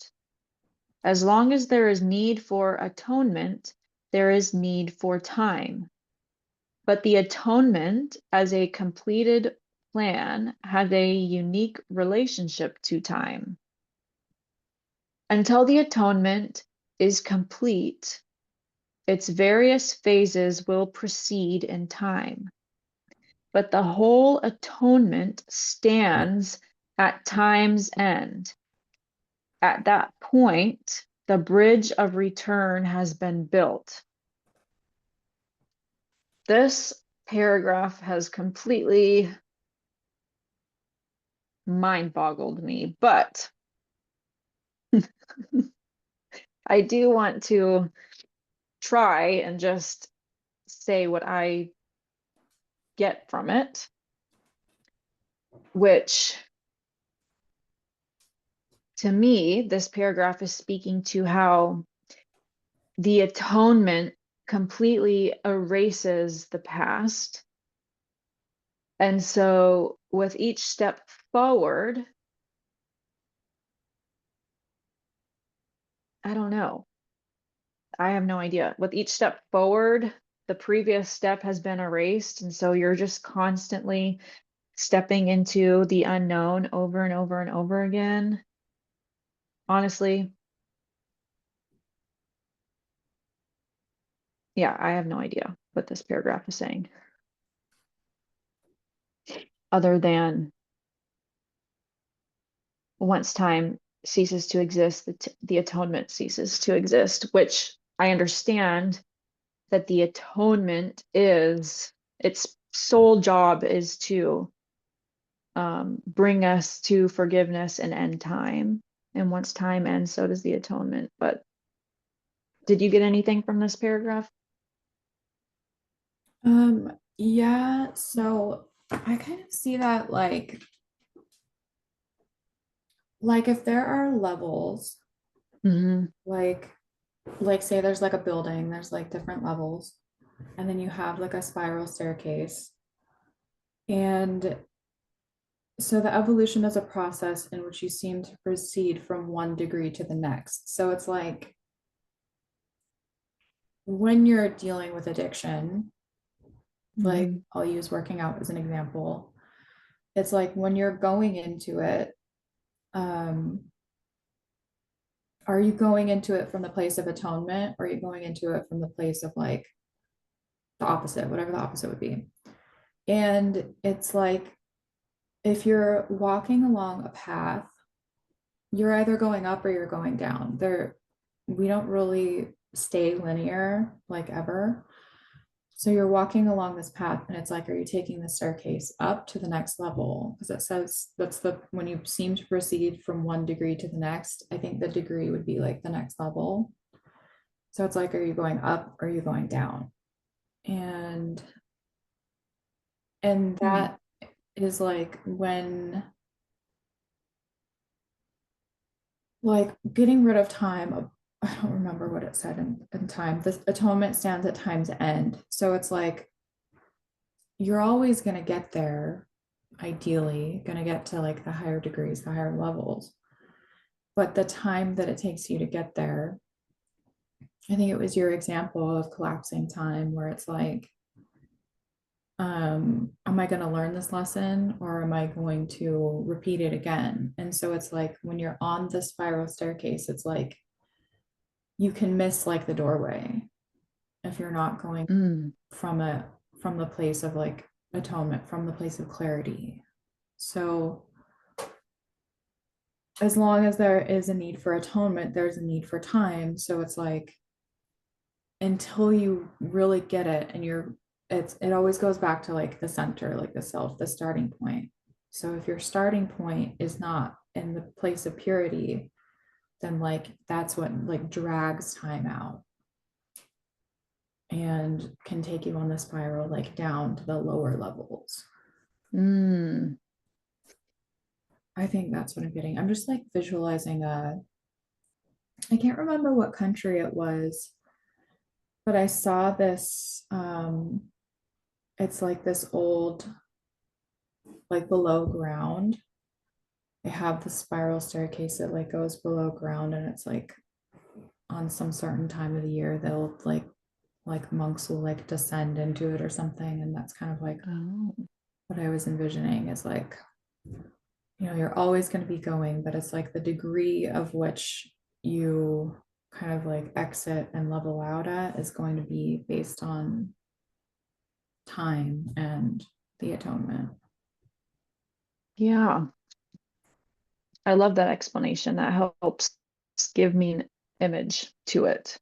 As long as there is need for atonement, there is need for time. But the atonement as a completed plan has a unique relationship to time. Until the atonement is complete, its various phases will proceed in time. But the whole atonement stands at time's end. At that point, the bridge of return has been built. This paragraph has completely mind boggled me, but I do want to try and just say what I get from it, which to me, this paragraph is speaking to how the atonement completely erases the past. And so with each step forward, I don't know. I have no idea. With each step forward, the previous step has been erased. And so you're just constantly stepping into the unknown over and over and over again. Honestly, yeah, I have no idea what this paragraph is saying, other than once time ceases to exist, the atonement ceases to exist, which I understand that the atonement is its sole job is to bring us to forgiveness and end time. And once time ends, so does the atonement. But did you get anything from this paragraph? Yeah, so I kind of see that like if there are levels, Hmm. like like say there's like a building, there's like different levels, and then you have like a spiral staircase. And so the evolution is a process in which you seem to proceed from one degree to the next. So it's like when you're dealing with addiction, like Hmm. I'll use working out as an example. It's like when you're going into it, um, are you going into it from the place of atonement, or are you going into it from the place of like the opposite, whatever the opposite would be? And it's like if you're walking along a path, you're either going up or you're going down. We don't really stay linear like ever. So you're walking along this path, and it's like, are you taking the staircase up to the next level? Because it says that's the when you seem to proceed from one degree to the next, I think the degree would be like the next level. So it's like, are you going up or are you going down? And and that is like when like getting rid of time. I don't remember what it said in time. The atonement stands at time's end. So it's like you're always going to get there, ideally, going to get to like the higher degrees, the higher levels. But the time that it takes you to get there, I think it was your example of collapsing time where it's like, am I going to learn this lesson or am I going to repeat it again? And so it's like when you're on the spiral staircase, it's like you can miss like the doorway if you're not going Mm. from a from the place of like atonement, from the place of clarity. So as long as there is a need for atonement, there's a need for time. So it's like until you really get it and it always goes back to like the center, like the self, the starting point. So if your starting point is not in the place of purity, then like that's what like drags time out and can take you on the spiral like down to the lower levels. Mm. I think that's what I'm getting. I'm just like visualizing I can't remember what country it was, but I saw this it's like this old like below ground. They have the spiral staircase that like goes below ground, and it's like on some certain time of the year they'll like monks will like descend into it or something, and that's kind of like Oh. what I was envisioning is like you're always going to be going, but it's like the degree of which you kind of like exit and level out at is going to be based on time and the atonement. Yeah, I love that explanation. That helps give me an image to it.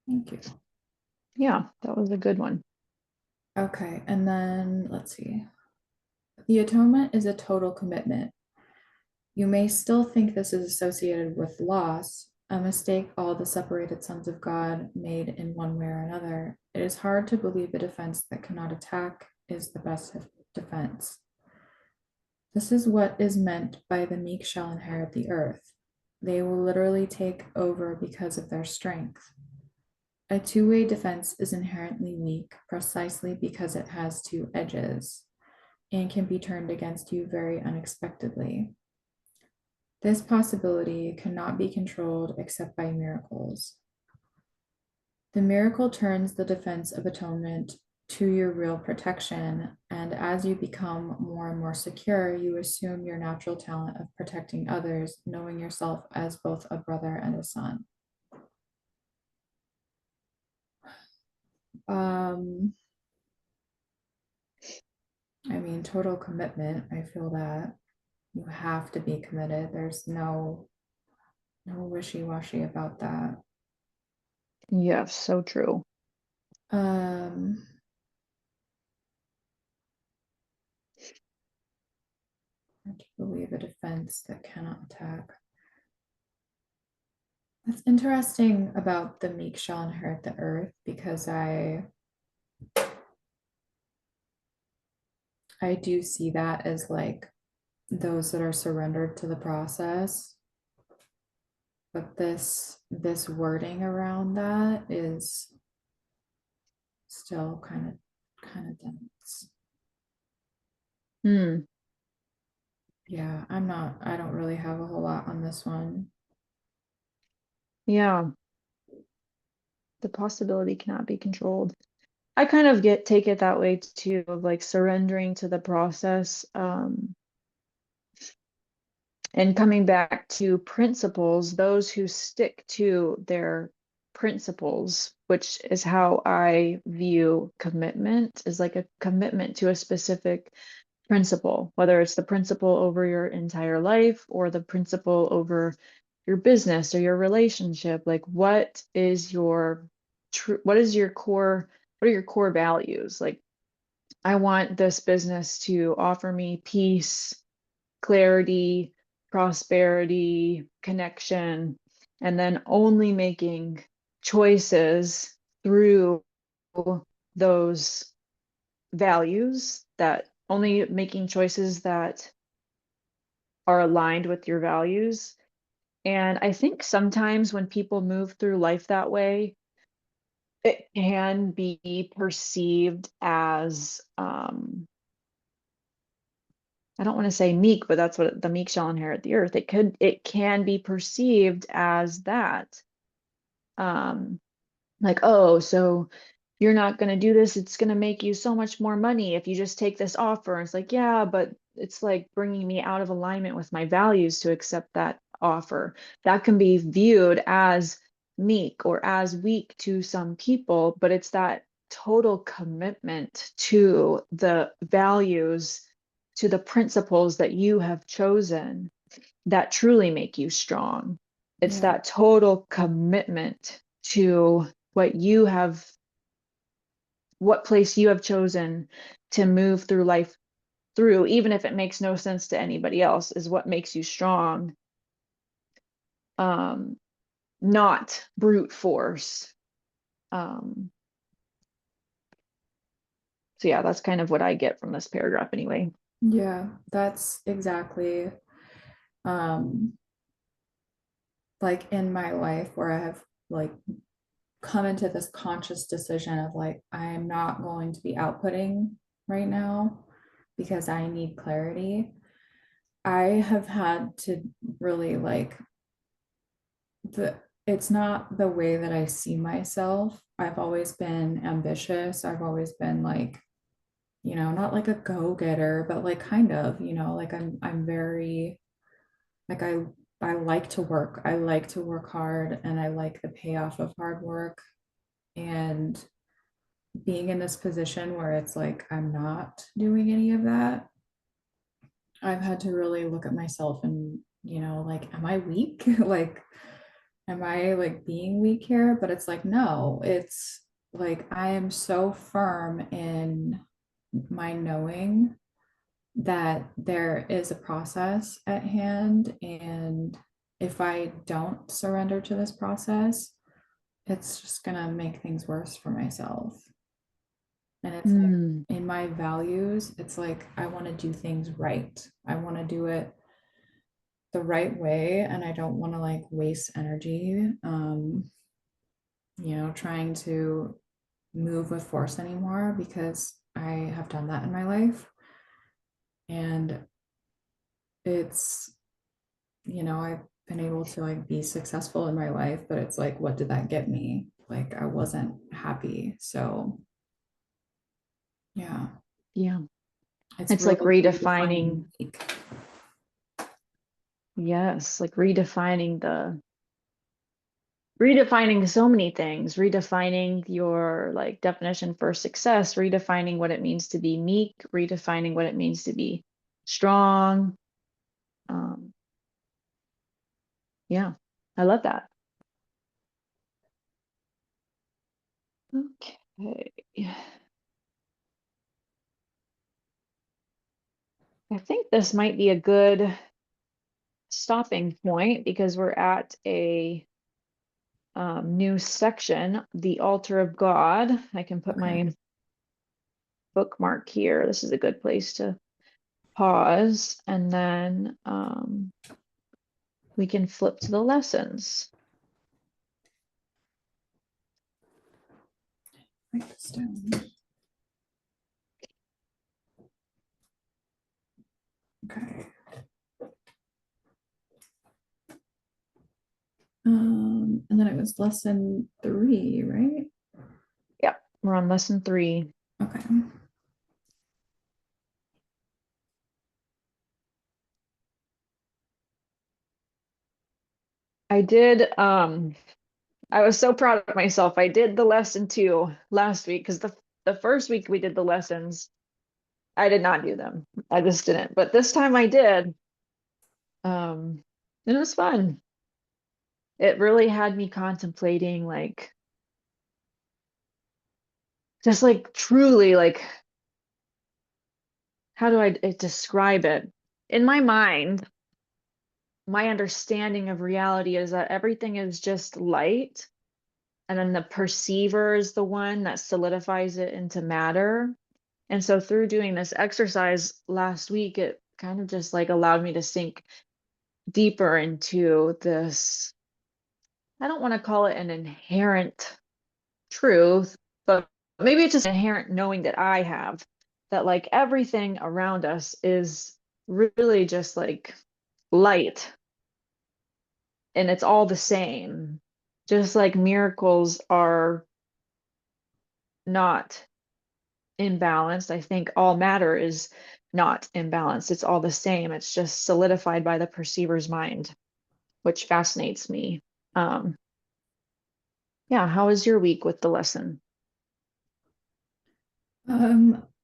Thank you. Yeah, that was a good one. Okay, and then let's see. The atonement is a total commitment. You may still think this is associated with loss, a mistake all the separated sons of God made in one way or another. It is hard to believe a defense that cannot attack is the best defense. This is what is meant by the meek shall inherit the earth. They will literally take over because of their strength. A two-way defense is inherently weak precisely because it has two edges and can be turned against you very unexpectedly. This possibility cannot be controlled except by miracles. The miracle turns the defense of atonement to your real protection. And as you become more and more secure, you assume your natural talent of protecting others, knowing yourself as both a brother and a son. Um, I mean, total commitment. I feel that you have to be committed. There's no wishy-washy about that. Yes, so true. Um, I to believe a defense that cannot attack. That's interesting about the meek shall inherit the earth because I do see that as like those that are surrendered to the process. But this wording around that is still kind of dense. Hmm. Yeah, I don't really have a whole lot on this one. Yeah, the possibility cannot be controlled. I kind of get take it that way too, of like surrendering to the process, and coming back to principles, those who stick to their principles, which is how I view commitment, is like a commitment to a specific principle, whether it's the principle over your entire life or the principle over your business or your relationship. Like, what is your what is your core, what are your core values? Like, I want this business to offer me peace, clarity, prosperity, connection, and then only making choices through those values, that only making choices that are aligned with your values. And I think sometimes when people move through life that way, it can be perceived as, I don't want to say meek, but that's what the meek shall inherit the earth. It can be perceived as that. Um, like, oh, so you're not going to do this. It's going to make you so much more money if you just take this offer. And it's like, yeah, but it's like bringing me out of alignment with my values to accept that offer. That can be viewed as meek or as weak to some people, but it's that total commitment to the values, to the principles that you have chosen that truly make you strong. It's Yeah. that total commitment to what you have, what place you have chosen to move through life through, even if it makes no sense to anybody else, is what makes you strong. Um, Not brute force. Um, so yeah, that's kind of what I get from this paragraph anyway. Yeah, that's exactly um like in my life where I have like come into this conscious decision of like I am not going to be outputting right now because I need clarity. I have had to really like the it's not the way that I see myself. I've always been ambitious. I've always been like, not like a go-getter, but like kind of, like I'm very like I like to work. I like to work hard and I like the payoff of hard work. And being in this position where it's like I'm not doing any of that, I've had to really look at myself and, like, am I weak? Like, am I like being weak here? But it's like, no, it's like I am so firm in my knowing that there is a process at hand. And if I don't surrender to this process, it's just going to make things worse for myself. And it's like Mm, in my values, it's like I want to do things right. I want to do it the right way and I don't want to like waste energy trying to move with force anymore because I have done that in my life. And it's, I've been able to like be successful in my life, but it's like, what did that get me? Like, I wasn't happy. So, Yeah. Yeah. It's It's like really redefining redefining, unique. yes, like redefining so many things, redefining your like definition for success, redefining what it means to be meek, redefining what it means to be strong. Um, yeah, I love that. Okay. I think this might be a good stopping point because we're at a new section, the altar of God. I can put Okay. my bookmark here. This is a good place to pause, and then we can flip to the lessons. Write this down. Okay. And then it was lesson 3, right? Yep, we're on lesson 3. Okay. I did, I was so proud of myself. I did the lesson 2 last week because the first week we did the lessons, I did not do them. I just didn't. But this time I did. And it was fun. It really had me contemplating like just like truly like how do I describe it? In my mind, my understanding of reality is that everything is just light, and then the perceiver is the one that solidifies it into matter. And so through doing this exercise last week, it kind of just like allowed me to sink deeper into this. I don't want to call it an inherent truth, but maybe it's just inherent knowing that I have that like everything around us is really just like light, and it's all the same. Just like miracles are not imbalanced, I think all matter is not imbalanced. It's all the same. It's just solidified by the perceiver's mind, which fascinates me. Um, yeah, how was your week with the lesson?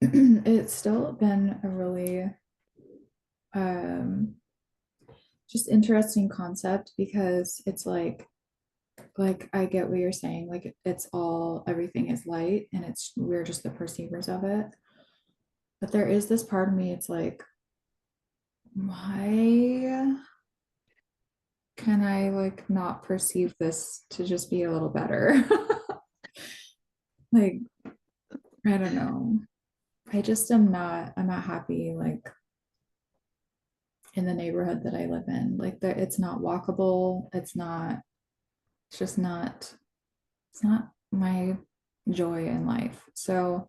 It's still been a really um just interesting concept because it's like I get what you're saying. Like it's all everything is light and it's we're just the perceivers of it. But there is this part of me, it's like, why can I like not perceive this to just be a little better? Like, I don't know. I just I'm not happy like in the neighborhood that I live in. Like that it's not walkable. It's just not, it's not my joy in life. So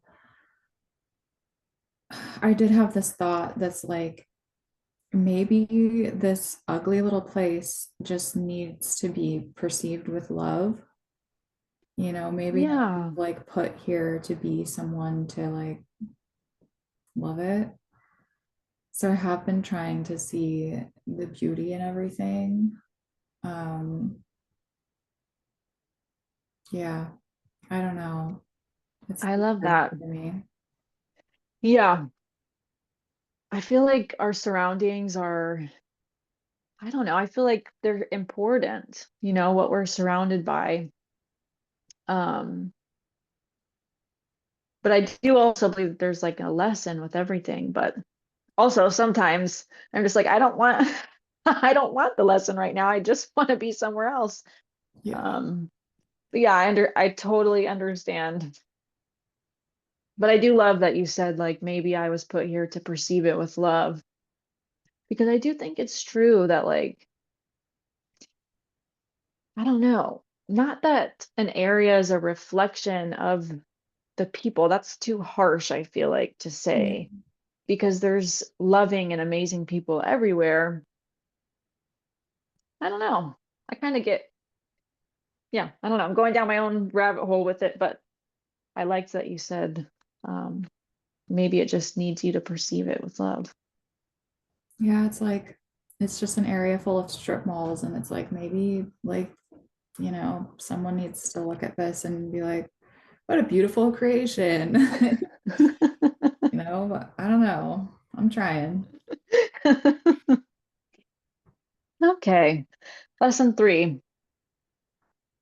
I did have this thought that's like, maybe this ugly little place just needs to be perceived with love. Maybe I'm Yeah, like put here to be someone to like love it. So I have been trying to see the beauty in everything. Um, yeah, I don't know. It's I love hard that. for me. Yeah, I feel like our surroundings are, I don't know, I feel like they're important, what we're surrounded by. Um, but I do also believe that there's like a lesson with everything, but also sometimes I'm just like, I don't want I don't want the lesson right now. I just want to be somewhere else. Yeah. But yeah, I totally understand. But I do love that you said like maybe I was put here to perceive it with love because I do think it's true that like I don't know, not that an area is a reflection of the people. That's too harsh, I feel like to Yeah. say, because there's loving and amazing people everywhere. I don't know. I kind of get, yeah, I don't know. I'm going down my own rabbit hole with it, but I liked that you said, um, maybe it just needs you to perceive it with love. Yeah, it's like it's just an area full of strip malls, and it's like maybe like someone needs to look at this and be like, what a beautiful creation. But I don't know. I'm trying. Okay, lesson 3.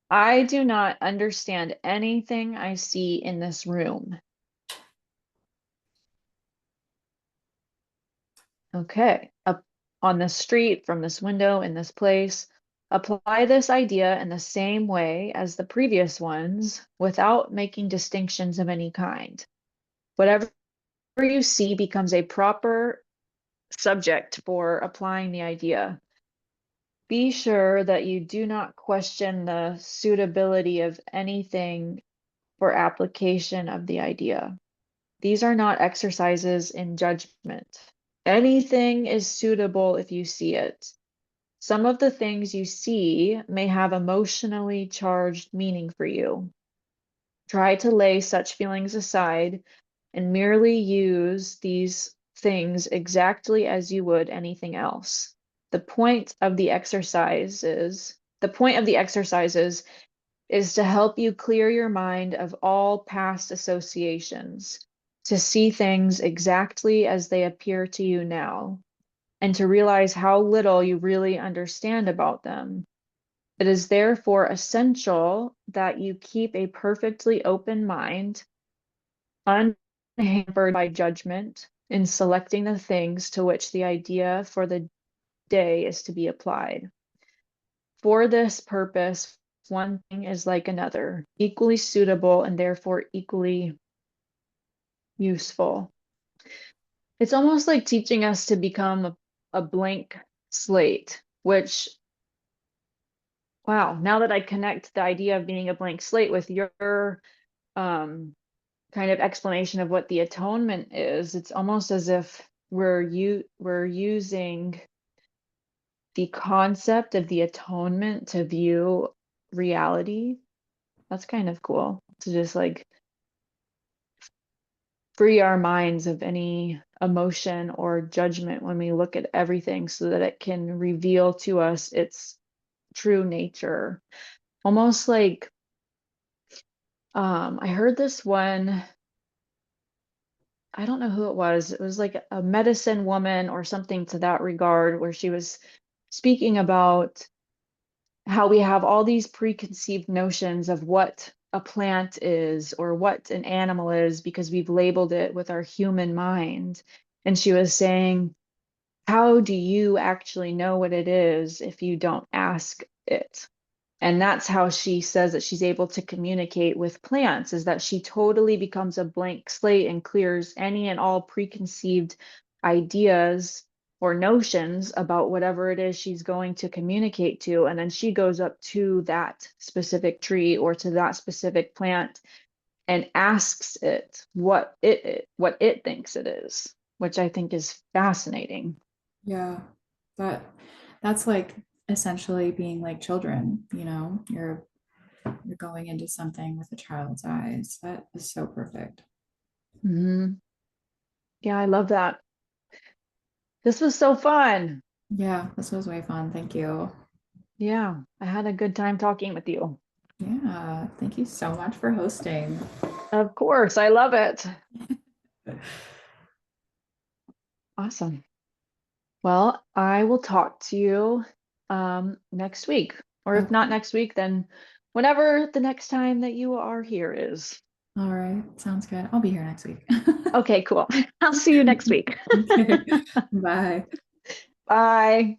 I do not understand anything I see in this room. Okay, up on the street, from this window, in this place, apply this idea in the same way as the previous ones without making distinctions of any kind. Whatever you see becomes a proper subject for applying the idea. Be sure that you do not question the suitability of anything for application of the idea. These are not exercises in judgment. Anything is suitable if you see it. Some of the things you see may have emotionally charged meaning for you. Try to lay such feelings aside and merely use these things exactly as you would anything else. The point of the exercises is to help you clear your mind of all past associations, to see things exactly as they appear to you now, and to realize how little you really understand about them. It is therefore essential that you keep a perfectly open mind, unhampered by judgment, in selecting the things to which the idea for the day is to be applied. For this purpose, one thing is like another, equally suitable and therefore equally useful. It's almost like teaching us to become a blank slate, which, wow, now that I connect the idea of being a blank slate with your um, kind of explanation of what the atonement is, it's almost as if we're using the concept of the atonement to view reality. That's kind of cool to just like free our minds of any emotion or judgment when we look at everything so that it can reveal to us its true nature. Almost like I heard this one, I don't know who it was. It was like a medicine woman or something to that regard, where she was speaking about how we have all these preconceived notions of what a plant is or what an animal is because we've labeled it with our human mind. And she was saying, how do you actually know what it is if you don't ask it? And that's how she says that she's able to communicate with plants, is that she totally becomes a blank slate and clears any and all preconceived ideas or notions about whatever it is she's going to communicate to. And then she goes up to that specific tree or to that specific plant and asks it what it thinks it is, which I think is fascinating. Yeah, that that's like essentially being like children, you're going into something with a child's eyes. That is so perfect. Mhm. Yeah, I love that. This was so fun. Yeah, this was way fun. Thank you. Yeah, I had a good time talking with you. Yeah, thank you so much for hosting. Of course, I love it. Awesome. Well, I will talk to you next week. Or if not Okay. next week, then whenever the next time that you are here is. All right. Sounds good. I'll be here next week. Okay, cool. I'll see you next week. Okay. Bye. Bye.